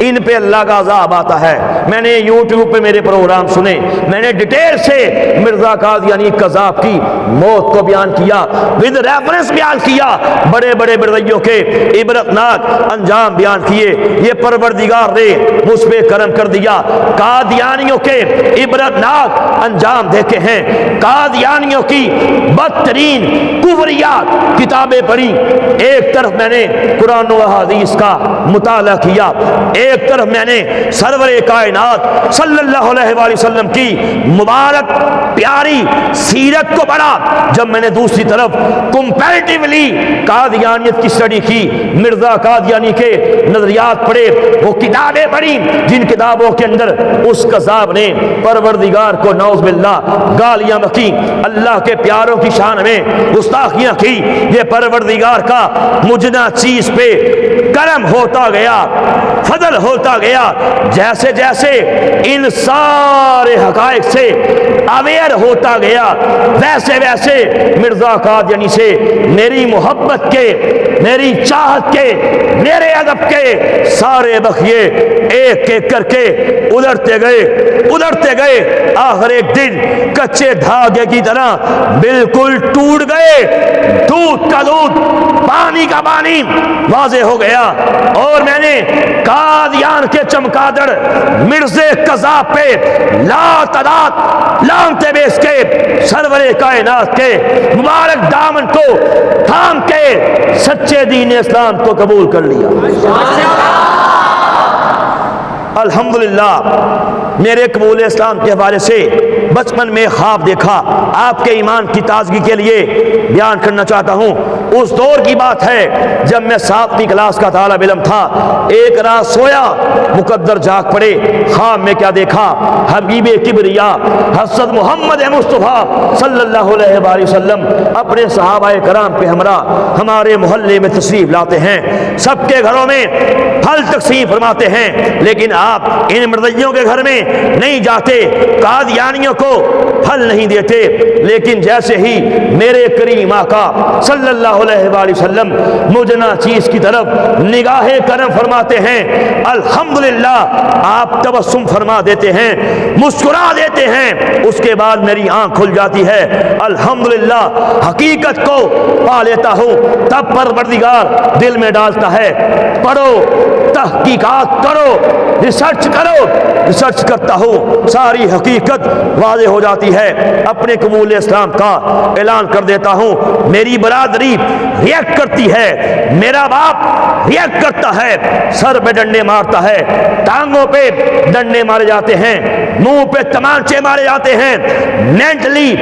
ان پہ اللہ کا عذاب آتا ہے۔ میں نے یوٹیوب پہ میرے پروگرام سنے، میں نے ڈیٹیل سے مرزا قادیانی قذاب کی موت کو بیان کیا، ود ریفرنس بیان کیا، بڑے بڑے مردیوں کے عبرتناک انجام بیان کیے۔ یہ پروردگار نے مجھ پہ کرم کر دیا، قادیانیوں کے عبرتناک انجام دیکھے ہیں، قادیانیوں کی بدترین کفریات کتابیں پڑھی۔ ایک طرف میں نے قرآن و حدیث کا مطالعہ کیا، ایک طرف میں نے سرور کائنات صلی اللہ علیہ وآلہ وسلم کی مبارک پیاری سیرت کو پڑھا۔ جب میں نے دوسری طرف کمپیریٹیولی قادیانیت کی اسٹڈی کی، مرزا قادیانی کے نظریات پڑھے، وہ کتابیں پڑھی جن کتابوں کے اندر اس قذاب نے پروردگار کو نعوذ باللہ گالیاں بکی، اللہ کے پیاروں کی شان میں گستاخیاں کی۔ یہ پروردگار کا مجنہ چیز پہ کرم ہوتا گیا، فضل ہوتا گیا، جیسے جیسے ان سارے حقائق سے اویئر ہوتا گیا، ویسے ویسے مرزا قادیانی سے میری محبت کے، میری چاہت کے، میرے ادب کے سارے بخیے ایک ایک کر کے ادھرتے گئے، آخر ایک دن کچے دھاگے کی طرح بالکل ٹوٹ گئے، دودھ کا دودھ، پانی کا پانی واضح ہو گیا۔ اور میں نے قادیان کے چمکادڑ مرزے قذاب پہ لا تعداد لعنتیں بیچ کے سرور کائنات کے مبارک دامن کو تھام کے سچے دین اسلام کو قبول کر لیا۔ الحمدللہ میرے قبول اسلام کے حوالے سے بچپن میں خواب دیکھا، آپ کے ایمان کی تازگی کے لیے بیان کرنا چاہتا ہوں۔ اس دور کی بات ہے جب میں 7ویں کلاس کا طالب علم تھا، ایک رات سویا، مقدر جاگ پڑے، خواب میں کیا دیکھا؟ حبیب کبریا حضرت محمد مصطفیٰ صلی اللہ علیہ وآلہ وسلم اپنے صحابہ کرام پہ ہمراہ ہمارے محلے میں تشریف لاتے ہیں، سب کے گھروں میں پھل تقسیم فرماتے ہیں، لیکن آپ ان مردیوں کے گھر میں نہیں جاتے، قادیانیوں کو پھل نہیں دیتے۔ لیکن جیسے ہی میرے کریم آقا صلی اللہ علیہ وآلہ وسلم مجنہ چیز کی طرف نگاہ کرم فرماتے ہیں، الحمدللہ آپ تبسم فرما دیتے ہیں، مسکرا دیتے ہیں، اس کے بعد میری آنکھ کھل جاتی ہے، الحمدللہ حقیقت کو پا لیتا ہوں۔ تب پروردگار دل میں ڈالتا ہے، پڑھو، تحقیقات کرو، ریسرچ کرو۔ ریسرچ کرتا ہوں، ساری حقیقت واضح ہو جاتی ہے، اپنے قبول اسلام کا اعلان کر دیتا ہوں۔ میری برادری ریئیکٹ کرتی ہے، میرا باپ ریئیکٹ کرتا ہے، سر پہ ڈنڈے مارتا ہے، ٹانگوں پہ ڈنڈے مارے جاتے ہیں، منہ پہ تمانچے مارے جاتے ہیں، مینٹلی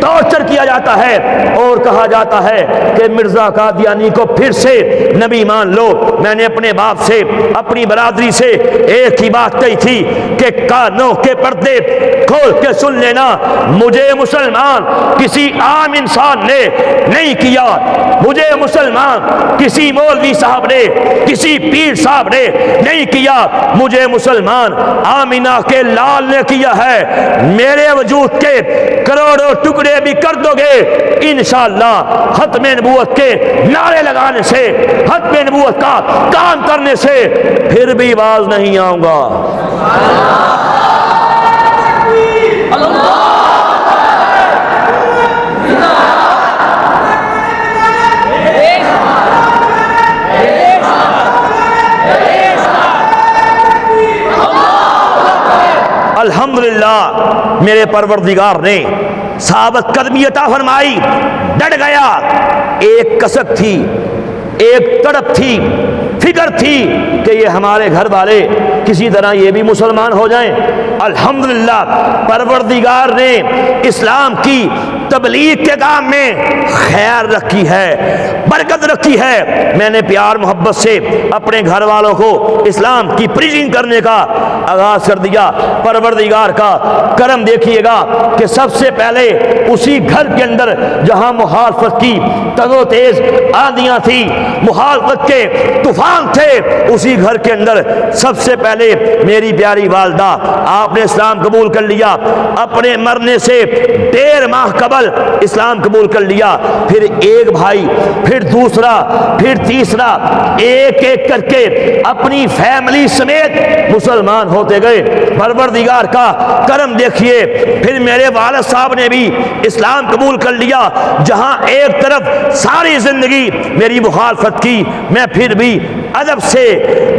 ٹارچر کیا جاتا ہے، اور کہا جاتا ہے کہ مرزا قادیانی کو پھر سے نبی مان لو۔ میں نے اپنے باپ سے، اپنی برادری سے ایک ہی بات کہی تھی کہ کانوں کے پردے کھول کے سن لینا، مجھے مسلمان کسی عام انسان نے نہیں کیا، مجھے مسلمان کسی مولوی صاحب نے، کسی پیر صاحب نے نہیں کیا، مجھے مسلمان آمینہ کے لال نے کیا ہے۔ میرے وجود کے کروڑوں ٹکڑے بھی کر دو گے، انشاءاللہ ختم نبوت کے نعرے لگانے سے، ختم نبوت کا کام کرنے سے پھر بھی باز نہیں آؤں گا۔ الحمدللہ میرے پروردگار نے ثابت قدمی عطا فرمائی، ڈٹ گیا۔ ایک کسک تھی، ایک تڑپ تھی، فکر تھی کہ یہ ہمارے گھر والے کسی طرح یہ بھی مسلمان ہو جائیں۔ الحمدللہ پروردگار نے اسلام کی تبلیغ کے کام میں خیر رکھی ہے، برکت رکھی ہے۔ میں نے پیار محبت سے اپنے گھر والوں کو اسلام کی پریچنگ کرنے کا آغاز کر دیا۔ پروردگار کا کرم دیکھیے گا کہ سب سے پہلے اسی گھر کے اندر جہاں مخالفت کی تگ و تیز آندیاں تھی، مخالفت کے طوفان تھے، اسی گھر کے اندر سب سے پہلے پہلے میری پیاری والدہ آپ نے اسلام قبول کر لیا، اپنے مرنے سے 1.5 ماہ قبل اسلام قبول کر لیا، پھر ایک بھائی، پھر دوسرا، پھر تیسرا، ایک ایک کر کے اپنی فیملی سمیت مسلمان ہوتے گئے۔ پروردگار کا کرم دیکھیے، پھر میرے والد صاحب نے بھی اسلام قبول کر لیا۔ جہاں ایک طرف ساری زندگی میری مخالفت کی، میں پھر بھی ادب سے،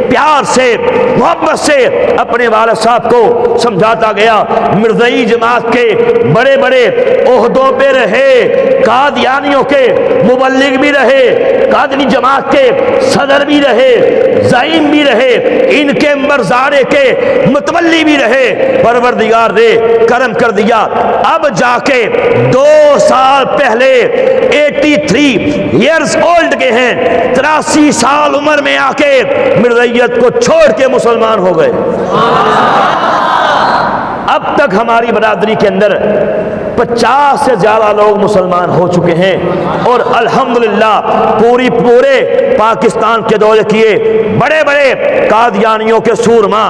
پیار سے، محبت سے اپنے والد صاحب کو سمجھاتا گیا۔ مرزائی جماعت کے بڑے بڑے عہدوں پہ رہے، قادیانیوں کے مبلغ بھی رہے، قادری جماعت کے صدر بھی رہے، زعیم بھی رہے، ان کے مرزاڑے کے متولی بھی رہے۔ پروردگار نے کرم کر دیا، اب جا کے 2 سال پہلے 83 ایئرز اولڈ کے ہیں، 83 سال عمر میں آ کے مرزائیت کو چھوڑ کے مسلمان ہو گئے۔ اب تک ہماری برادری کے اندر 50 سے زیادہ لوگ مسلمان ہو چکے ہیں، اور الحمدللہ پورے پاکستان کے دورے کیے، بڑے بڑے قادیانیوں کے سورما،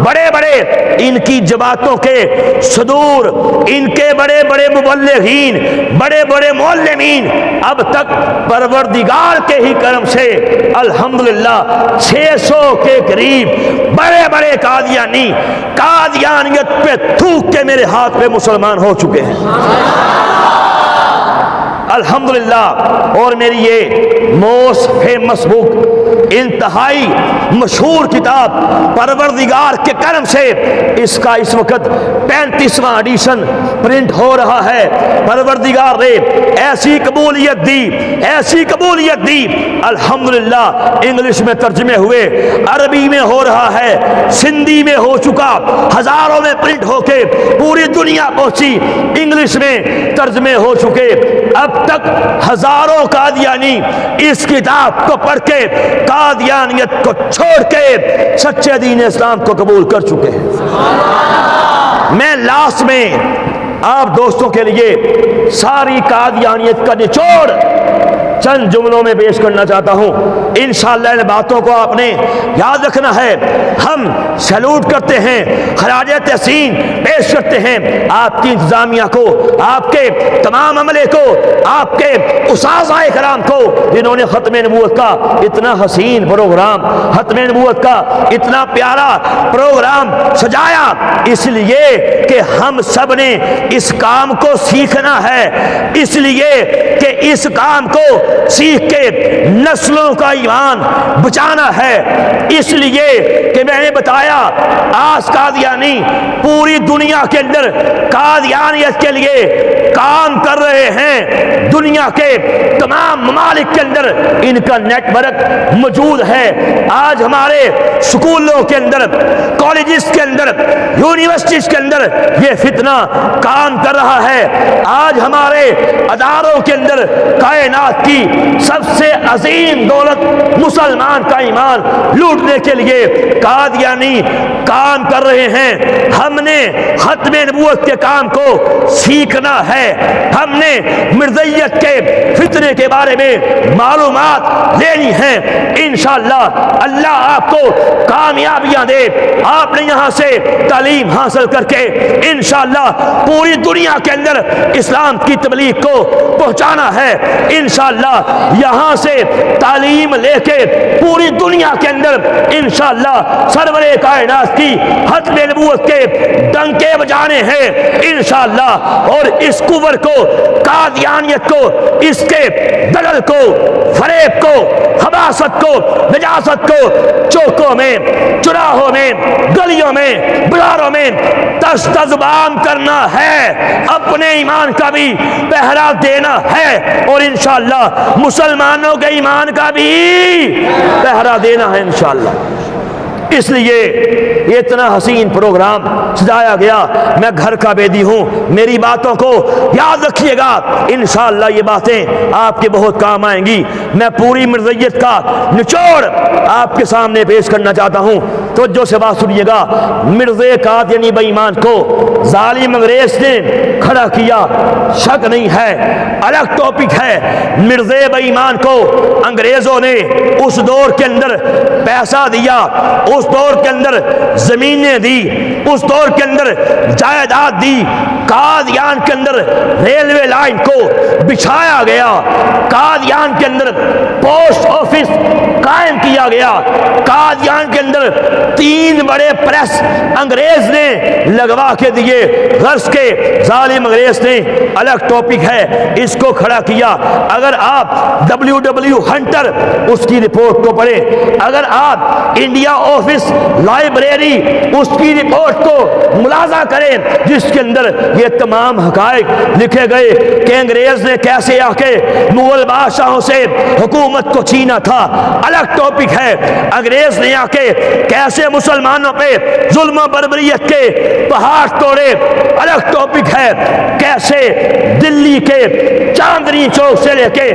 بڑے بڑے ان کی جماعتوں کے صدور، ان کے بڑے بڑے مبلغین، بڑے بڑے معلمین، اب تک پروردگار کے ہی کرم سے الحمدللہ 600 کے قریب بڑے بڑے قادیانی قادیانیت پہ تھوک کے میرے ہاتھ پہ مسلمان ہو چکے ہیں الحمدللہ۔ اور میری یہ موسٹ فیمس بک، انتہائی مشہور کتاب، پروردگار کے کرم سے اس کا اس وقت 35واں ایڈیشن پرنٹ ہو رہا ہے۔ پروردگار نے ایسی قبولیت دی، ایسی قبولیت دی، الحمدللہ انگلش میں ترجمے ہوئے، عربی میں ہو رہا ہے، سندھی میں ہو چکا، ہزاروں میں پرنٹ ہو کے پوری دنیا پہنچی، انگلش میں ترجمے ہو چکے۔ اب تک ہزاروں قادیانی اس کتاب کو پڑھ کے قادیانیت کو چھوڑ کے سچے دین اسلام کو قبول کر چکے ہیں۔ میں لاسٹ میں آپ دوستوں کے لیے ساری قادیانیت کا نچوڑ چند جملوں میں پیش کرنا چاہتا ہوں۔ انشاءاللہ ان باتوں کو آپ نے یاد رکھنا ہے۔ ہم سیلوٹ کرتے ہیں، خراج تحسین پیش کرتے ہیں آپ کی انتظامیہ کو، آپ کے تمام عملے کو، آپ کے اساتذہ کرام کو، جنہوں نے ختم نبوت کا اتنا حسین پروگرام، ختم نبوت کا اتنا پیارا پروگرام سجایا، اس لیے کہ ہم سب نے اس کام کو سیکھنا ہے، اس لیے کہ اس کام کو سیکھ کے نسلوں کا ایمان بچانا ہے، اس لیے کہ میں نے بتایا آج قادیانی پوری دنیا کے اندر قادیانیت کے لیے کام کر رہے ہیں۔ دنیا کے تمام ممالک کے اندر ان کا نیٹ ورک موجود ہے۔ آج ہمارے سکولوں کے اندر، کالجز کے اندر، یونیورسٹیز کے اندر یہ فتنہ کام کر رہا ہے۔ آج ہمارے اداروں کے اندر کائنات کی سب سے عظیم دولت مسلمان کا ایمان لوٹنے کے لیے قادیانی کام کر رہے ہیں۔ ہم نے ختم نبوت کے کام کو سیکھنا ہے، ہم نے مرزائیت کے فتنے کے بارے میں معلومات لینی ہے۔ انشاءاللہ اللہ آپ کو کامیابیاں دے، آپ نے یہاں سے تعلیم حاصل کر کے انشاءاللہ پوری دنیا کے اندر اسلام کی تبلیغ کو پہنچانا ہے۔ انشاءاللہ یہاں سے تعلیم لے کے پوری دنیا کے اندر انشاءاللہ سرور کائنات کی ختم نبوت کے ڈنکے بجانے ہیں انشاءاللہ، اور اس کفر کو، قادیانیت کو، اس کے دغل کو، فریب کو، خباثت کو، نجاست کو چوکوں میں، چراہوں میں، گلیوں میں، بازاروں میں دست زبان کرنا ہے، اپنے ایمان کا بھی پہرا دینا ہے، اور انشاءاللہ مسلمانوں کے ایمان کا بھی پہرا دینا ہے انشاءاللہ۔ اس لیے یہ اتنا حسین پروگرام سجایا گیا۔ میں گھر کا بیدی ہوں، میری باتوں کو یاد رکھیے گا، انشاءاللہ یہ باتیں آپ کے بہت کام آئیں گی۔ میں پوری مرزائیت کا نچوڑ آپ کے سامنے پیش کرنا چاہتا ہوں۔ توجہ سے بات سنیے گا، مرزا قادیانی بے ایمان کو ظالم انگریز نے کھڑا کیا، شک نہیں ہے، الگ ٹاپک ہے۔ مرزا بے ایمان کو انگریزوں نے اس دور کے اندر پیسہ دیا، اس دور کے اندر زمینیں دی، اس دور کے اندر جائیداد دی۔ قادیان کے اندر ریلوے لائن کو بچھایا گیا، قادیان کے اندر پوسٹ آفس قائم کیا گیا، قادیان کے اندر 3 بڑے پریس انگریز نے لگوا کے دیے۔ غرض کے ظالم انگریز نے الگ ٹاپک ہے، اس کو کھڑا کیا۔ اگر آپ WW ہنٹر اس کی رپورٹ کو پڑھیں، اگر آپ انڈیا آفس لائبریری اس کی رپورٹ کو ملاحظہ کریں، جس کے اندر یہ تمام حقائق لکھے گئے کہ انگریز نے کیسے آ کے مغل بادشاہوں سے حکومت کو چھینا تھا، الگ ٹاپک ہے۔ انگریز نے آ کے کیسے مسلمانوں پہ ظلم و بربریت کے پہاڑ توڑے، الگ ٹاپک ہے۔ کیسے دلی کے چاندنی چوک سے لے کے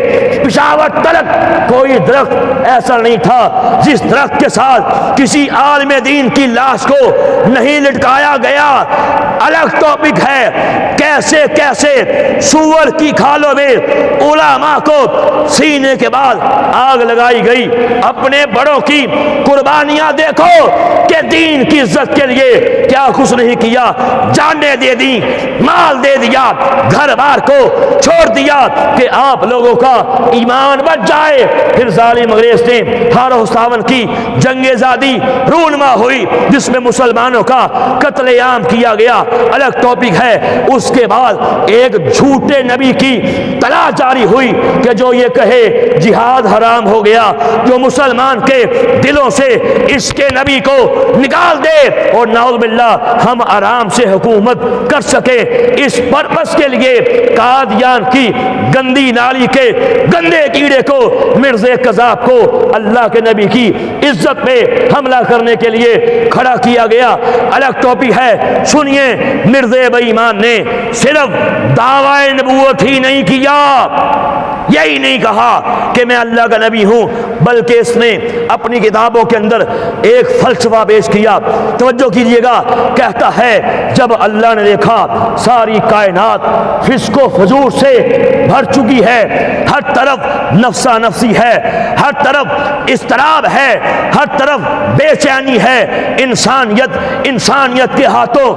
پشاور تلک کوئی درخت ایسا نہیں تھا جس درخت کے ساتھ کسی عالم دین کی لاش کو نہیں لٹکایا گیا، الگ ٹاپک ہے۔ کیسے کیسے سور کی کھالوں میں علماء کو سینے کے بعد آگ لگائی گئی۔ اپنے بڑوں کی قربانیاں دیکھو کہ دین کی عزت کے لیے کیا کچھ نہیں کیا، جانیں دے دی، مال دے دیا، گھر بار کو چھوڑ دیا کہ آپ لوگوں کا ایمان بچ جائے۔ پھر ظالم انگریز نے 1857 کی جنگ آزادی رونما ہوئی جس میں مسلمانوں کا قتل عام کیا گیا، الگ ٹاپک ہے۔ اس کے بعد ایک جھوٹے نبی کی تلاش جاری ہوئی کہ جو یہ کہے جہاد حرام ہو گیا، جو مسلمان کے دلوں سے اس کے نبی کو نکال دے اور نعوذ باللہ ہم آرام سے حکومت کر سکے۔ اس پرپس کے لیے قادیان کی گندی نالی کے گندے کیڑے کو، مرزا قذاب کو اللہ کے نبی کی عزت پہ حملہ کرنے کے لیے کھڑا کیا گیا، الگ ٹاپک ہے۔ سنیے، مرزا بے ایمان نے صرف دعوی نبوت ہی نہیں کیا، یہی نہیں کہا کہ میں اللہ کا نبی ہوں، بلکہ اس نے اپنی کتابوں کے اندر ایک فلسفہ پیش کیا۔ توجہ کیجئے گا، کہتا ہے جب اللہ نے دیکھا ساری کائنات فسق و فجور سے بھر چکی ہے، ہر طرف نفسا نفسی ہے، ہر طرف اضطراب ہے، ہر طرف بے چینی ہے، انسانیت کے ہاتھوں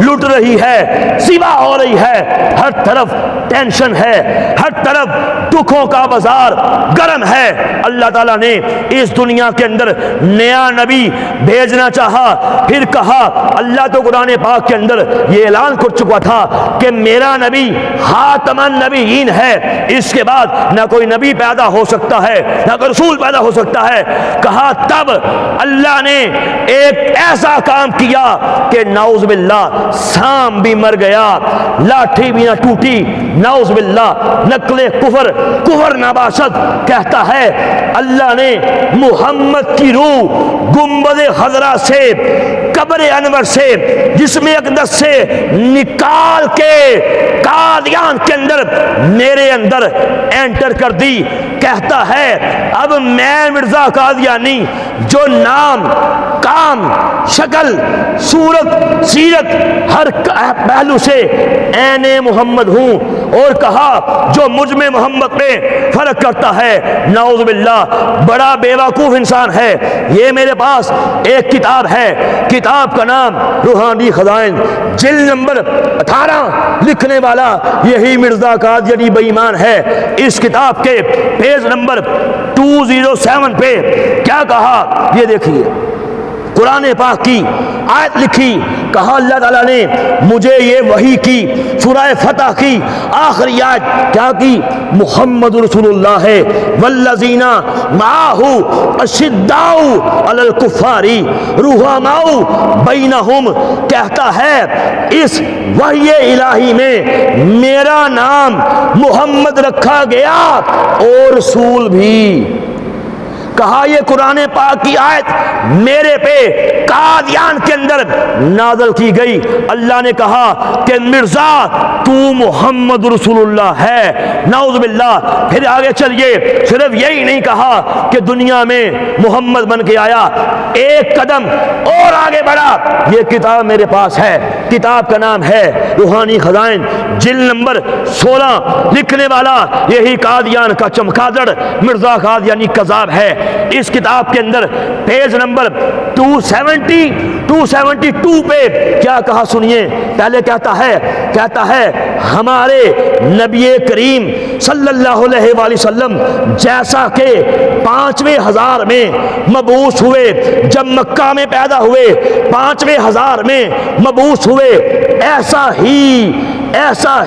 لٹ رہی ہے، سوا ہو رہی ہے، ہر طرف ٹینشن ہے، ہر طرف دکھوں کا بازار گرم ہے۔ اللہ تعالیٰ نے اس دنیا کے اندر نیا نبی بھیجنا چاہا، پھر کہا اللہ تو قرآن پاک کے اندر یہ اعلان کر چکا تھا کہ میرا نبی خاتم النبیین ہے، اس کے بعد نہ کوئی نبی پیدا ہو سکتا ہے، نہ کوئی رسول پیدا ہو سکتا ہے۔ کہا تب اللہ نے ایک ایسا کام کیا کہ نعوذ باللہ سام بھی مر گیا، لاٹھی بھی نہ ٹوٹی، نعوذ باللہ نقل کفر نباشد۔ کہتا ہے اللہ نے محمد کی روح گنبد خضرا سے، قبر انور سے، جسم اقدس سے نکال کے قادیان کے اندر میرے اندر انٹر کر دی۔ کہتا ہے اب میں مرزا قادیانی جو نام، کام، شکل، صورت، سیرت ہر پہلو سے عین محمد ہوں، اور کہا جو مجھ میں محمد پہ فرق کرتا ہے نعوذ باللہ بڑا بیوقوف انسان ہے۔ یہ میرے پاس ایک کتاب ہے، کتاب کا نام روحانی خزائن، جلد نمبر 18، لکھنے والا یہی مرزا قادیانی بے ایمان ہے۔ اس کتاب کے پیج نمبر 207 پہ کیا کہا یہ دیکھیے، قرآن پاک کی آیت لکھی، کہا اللہ تعالیٰ نے مجھے یہ وحی کی، سورہ فتح کی آخری آیت کیا کی، محمد رسول اللہ ہے، والذین معہ اشداء علی الکفار رحماء بینہم۔ کہتا ہے اس وحی الہی میں میرا نام محمد رکھا گیا اور رسول بھی، کہا یہ قرآن پاک کی آیت میرے پہ قادیان کے اندر نازل کی گئی۔ اللہ نے کہا کہ مرزا تو محمد رسول اللہ ہے، نعوذ باللہ۔ پھر آگے چلیے، صرف یہی نہیں کہا کہ دنیا میں محمد بن کے آیا، ایک قدم اور آگے بڑھا۔ یہ کتاب میرے پاس ہے، کتاب کا نام ہے روحانی خزائن، جلد نمبر 16، لکھنے والا یہی قادیان کا چمکادڑ مرزا قادیانی کذاب ہے۔ اس کتاب کے اندر پیج نمبر 272 پہ کیا کہا سنیے۔ پہلے کہتا ہے ہمارے نبی کریم صلی اللہ علیہ وآلہ وسلم جیسا کہ 5ویں ہزار میں مبعوث ہوئے، جب مکہ میں پیدا ہوئے 5ویں ہزار میں مبعوث ہوئے، ایسا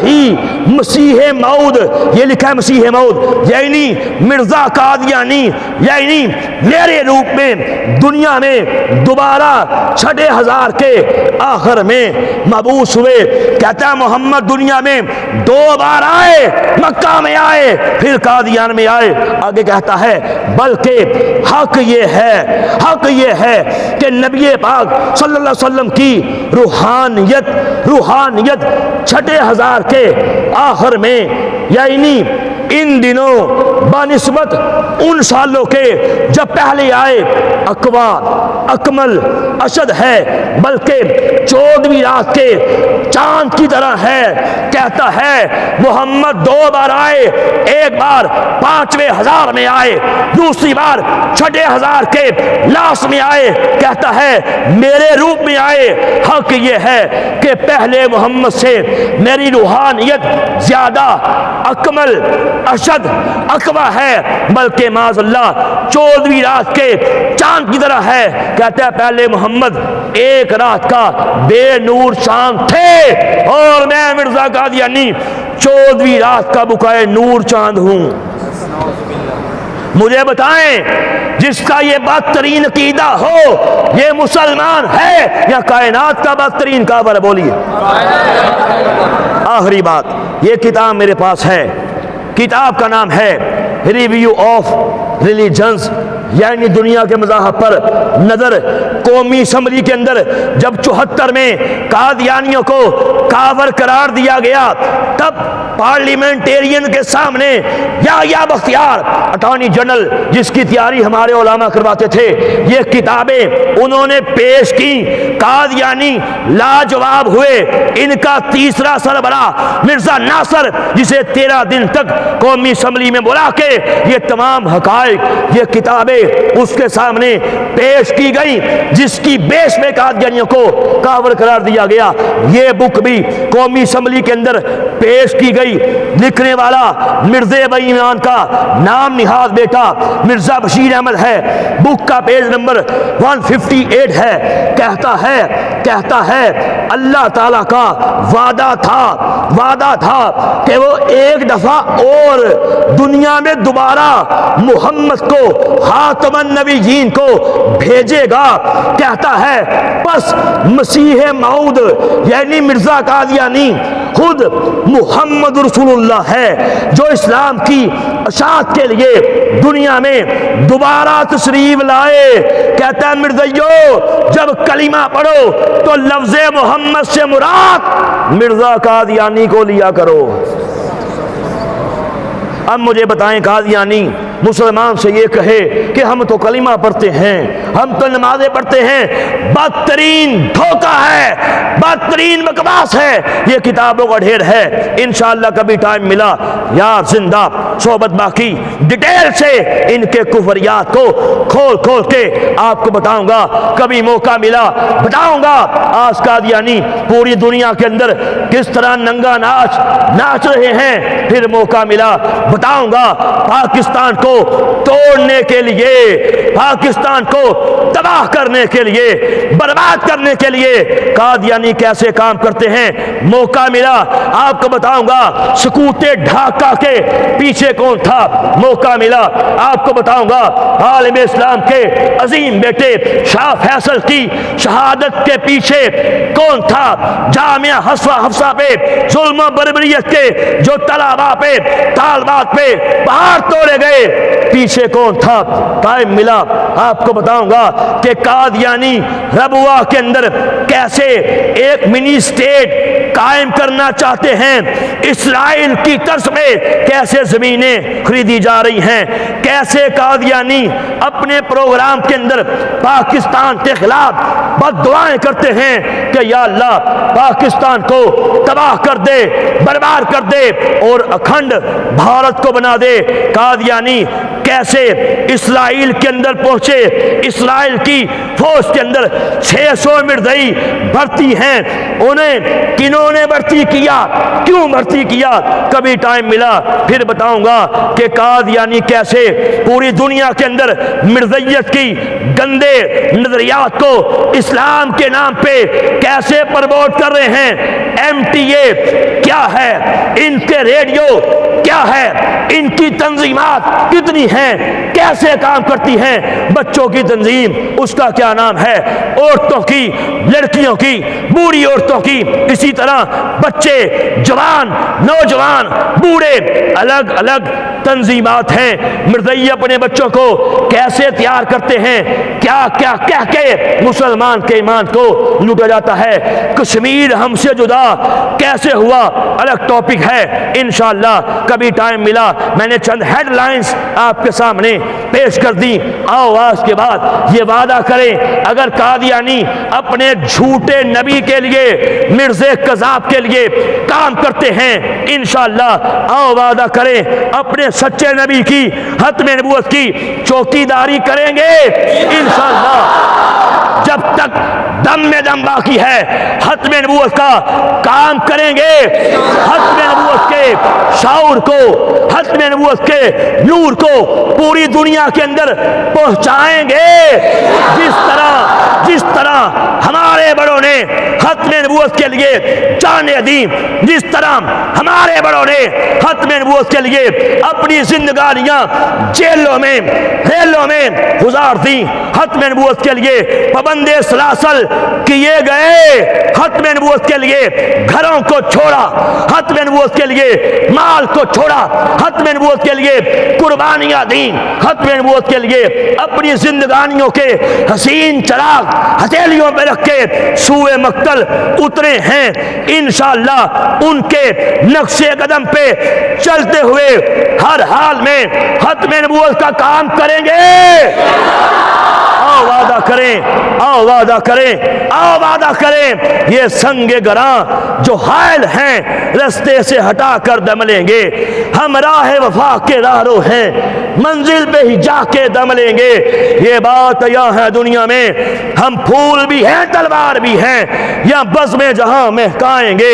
ہی مسیح موعود، یہ لکھا ہے مسیح موعود، یعنی مرزا قادیانی، یعنی میرے روپ میں دنیا میں دوبارہ 6,000 کے آخر میں مبعوث ہوئے۔ کہتا ہے محمد دنیا میں 2 بار آئے، مکہ میں آئے پھر قادیان میں آئے۔ آگے کہتا ہے بلکہ حق یہ ہے کہ نبی پاک صلی اللہ علیہ وسلم کی روحانیت 6,000 کے آخر میں، یعنی ان دنوں بنسبت ان سالوں کے جب پہلے آئے اقوا، اکمل، اشد ہے، بلکہ 14ویں رات کے چاند کی طرح ہے۔ کہتا ہے محمد 2 بار آئے، ایک بار 5ویں ہزار میں آئے، دوسری بار 6,000 کے لاس میں آئے۔ کہتا ہے میرے روپ میں آئے۔ حق یہ ہے کہ پہلے محمد سے میری روحانیت زیادہ اکمل، اشد، اقوا ہے، بلکہ معاذ اللہ 14ویں رات کے چاند کی طرح ہے۔ کہتا ہے پہلے محمد ایک رات کا بے نور چاند تھے اور میں مرزا قادیانی 14ویں رات کا بقائے نور چاند ہوں۔ مجھے بتائیں جس کا یہ بدترین عقیدہ ہو یہ مسلمان ہے یا کائنات کا بدترین کافر؟ بولیے۔ آخری بات، یہ کتاب میرے پاس ہے، کتاب کا نام ہے ریویو آف ریلیجنز، یعنی دنیا کے مذاہب پر نظر۔ قومی اسمبلی کے اندر جب 74 میں قادیانیوں کو کافر قرار دیا گیا، تب پارلیمنٹیرین کے سامنے یا بختیار اٹارنی جنرل، جس کی تیاری ہمارے علماء کرواتے تھے، یہ کتابیں انہوں نے پیش کی۔ قادیانی لاجواب ہوئے۔ ان کا تیسرا سربراہ مرزا ناصر، جسے 13 دن تک قومی اسمبلی میں بلا کے یہ تمام حقائق، یہ کتابیں اس کے سامنے پیش کی گئی، جس کی بیس میں قادیانیوں کو کافر قرار دیا گیا۔ یہ بک بھی قومی اسمبلی کے اندر پیش کی گئی۔ لکھنے والا مرزا بے ایمان کا نام نہاد بیٹا مرزا بشیر احمد ہے۔ بک کا پیج نمبر 158 ہے۔ کہتا ہے اللہ تعالیٰ کا وعدہ تھا کہ وہ ایک دفعہ اور دنیا میں دوبارہ محمد کو، خاتم النبیین کو بھیجے گا۔ کہتا ہے پس مسیح موعود یعنی مرزا قادیانی خود محمد رسول اللہ ہے، جو اسلام کی اشاعت کے لیے دنیا میں دوبارہ تشریف لائے۔ کہتا ہے مرزائیو جب کلمہ پڑھو تو لفظ محمد سے مراد مرزا قادیانی کو لیا کرو۔ اب مجھے بتائیں قادیانی مسلمان سے یہ کہے کہ ہم تو کلمہ پڑھتے ہیں، ہم تو نمازیں پڑھتے ہیں، بدترین دھوکہ ہے، بدترین بکواس ہے، یہ کتابوں کا ڈھیر ہے۔ انشاءاللہ کبھی ٹائم ملا یار زندہ صحبت باقی ڈیٹیل سے ان کے کفریات کو کھول کے آپ کو بتاؤں گا۔ کبھی موقع ملا بتاؤں گا آج قادیانی پوری دنیا کے اندر کس طرح ننگا ناچ رہے ہیں۔ پھر موقع ملا بتاؤں گا پاکستان کو توڑنے کے لیے، پاکستان کو تباہ کرنے کے لیے، برباد کرنے کے لیے قادیانی کیسے کام کرتے ہیں۔ موقع ملا آپ کو بتاؤں گا سکوت ڈھاکہ کے پیچھے کون تھا۔ موقع ملا آپ کو بتاؤں گا عالم اسلام کے عظیم بیٹے شاہ فیصل کی شہادت کے پیچھے کون تھا۔ جامعہ حفصہ پہ ظلم و بربریت کے جو طلباء پہ طالبات پہ پہاڑ توڑے گئے، پیچھے کون تھا؟ ٹائم ملا آپ کو بتاؤں گا کہ قادیانی ربوہ کے اندر کیسے ایک منی اسٹیٹ قائم کرنا چاہتے ہیں، اسرائیل کی طرز پہ کیسے زمینیں خریدی جا رہی ہیں، کیسے قادیانی اپنے پروگرام کے اندر پاکستان کے خلاف بد دعائیں کرتے ہیں کہ یا اللہ پاکستان کو تباہ کر دے، برباد کر دے اور اکھنڈ بھارت کو بنا دے۔ قادیانی کیسے اسرائیل کے اندر پہنچے، اسرائیل کی فوج کے اندر 600 مرزائی بھرتی ہیں، انہیں کنہوں نے بھرتی کیا، کیوں بھرتی کیا؟ کبھی ٹائم ملا پھر بتاؤں گا کہ قادیانی کیسے پوری دنیا کے اندر مرزائیت کی گندے نظریات کو اسلام کے نام پہ کیسے پروموٹ کر رہے ہیں۔ MTA کیا ہے، ان کے ریڈیو کیا ہے، ان کی تنظیمات کتنی ہیں، کیسے کام کرتی ہیں، بچوں کی تنظیم اس کا کیا نام ہے، عورتوں کی، لڑکیوں کی، بوڑھی عورتوں کی، اسی طرح بچے، جوان، نوجوان، بوڑھے، الگ الگ تنظیمات ہیں۔ مرزائی اپنے بچوں کو کیسے تیار کرتے ہیں، کیا کیا کہہ کے مسلمان کے ایمان کو لوٹا جاتا ہے۔ کشمیر ہم سے جدا کیسے ہوا الگ ٹاپک ہے، انشاءاللہ کبھی ٹائم ملا میں نے چند ہیڈ لائنز آپ کے سامنے پیش کر دی۔ آؤ آج کے بعد یہ وعدہ کریں، اگر قادیانی اپنے جھوٹے نبی کے لیے، مرزا کذاب کے لیے کام کرتے ہیں، انشاءاللہ آؤ وعدہ کریں اپنے سچے نبی کی ختم نبوت کی چوکیداری کریں گے انشاءاللہ۔ جب تک دم میں دم باقی ہے ختم نبوت کا کام کریں گے، ختم نبوت کے شعور کو، ختم نبوت کے نور کو پوری دنیا کے اندر پہنچائیں گے۔ جس طرح ہمارے بڑوں نے ختم نبوت کے لیے جانیں دی، جس طرح ہمارے بڑوں نے ختم نبوت کے لیے اپنی زندگانیاں جیلوں میں، ریلوں میں گزار دی، ختم نبوت کے لیے پابند سلاسل کیے گئے، ختم نبوت کے لیے گھروں کو چھوڑا، ختم نبوت کے لیے مال کو چھوڑا، ختم نبوت کے لیے قربانیاں دیں، ختم نبوت کے لیے اپنی زندگانیوں کے حسین چراغ ہتھیلیوں پہ رکھ کے سوئے مقتل اترے ہیں۔ انشاءاللہ ان کے نقش قدم پہ چلتے ہوئے ہر حال میں ختم نبوت کا کام کریں گے۔ آؤ وعدہ کریں، آؤ وعدہ کریں، آؤ وعدہ کریں، یہ سنگ گراں جو حائل ہیں رستے سے ہٹا کر دم لیں گے۔ ہم راہ وفا کے راہرو ہیں، منزل پہ ہی جا کے دم لیں گے۔ یہ بات یا ہے دنیا میں ہم پھول بھی ہیں تلوار بھی ہیں، یا بزم جہاں مہکائیں گے،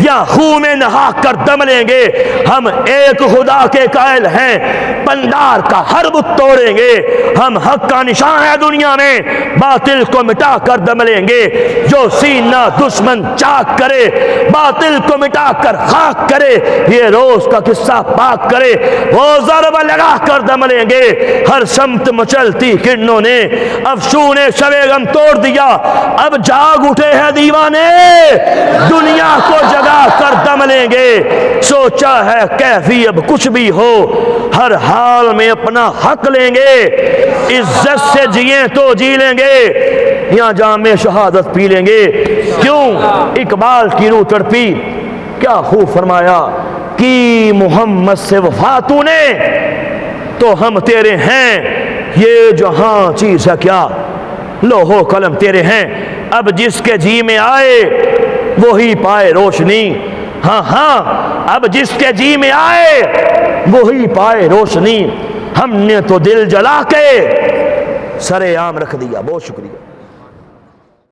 یا خون میں نہا کر دم لیں گے۔ ہم ایک خدا کے قائل ہیں، پندار کا ہر بت توڑیں گے۔ ہم حق کا نشان ہے دنیا میں، باطل کو مٹا کر دم لیں گے۔ جو سینہ دشمن چاک کرے، باطل کو مٹا کر خاک کرے، یہ روز کا قصہ پاک کرے، وہ ضرب لگا کر دم لیں گے۔ ہر سمت مچلتی کرنوں نے افسون شب غم توڑ دیا، اب جاگ اٹھے ہیں دیوانے، دنیا کو جگا کر دم لیں گے۔ سوچا ہے کیفی اب کچھ بھی ہو، ہر حال میں اپنا حق لیں گے۔ عزت سے جییں تو جی لیں گے، یہاں جام شہادت پی لیں گے۔ کیوں اقبال کی روح تڑپی، کیا خوب فرمایا کہ محمد سے وفا تو نے تو ہم تیرے ہیں، یہ جہاں چیز ہے کیا، لوہو قلم تیرے ہیں۔ اب جس کے جی میں آئے وہی پائے روشنی، ہاں ہاں اب جس کے جی میں آئے وہی پائے روشنی۔ ہم نے تو دل جلا کے سرے عام رکھ دیا۔ بہت شکریہ۔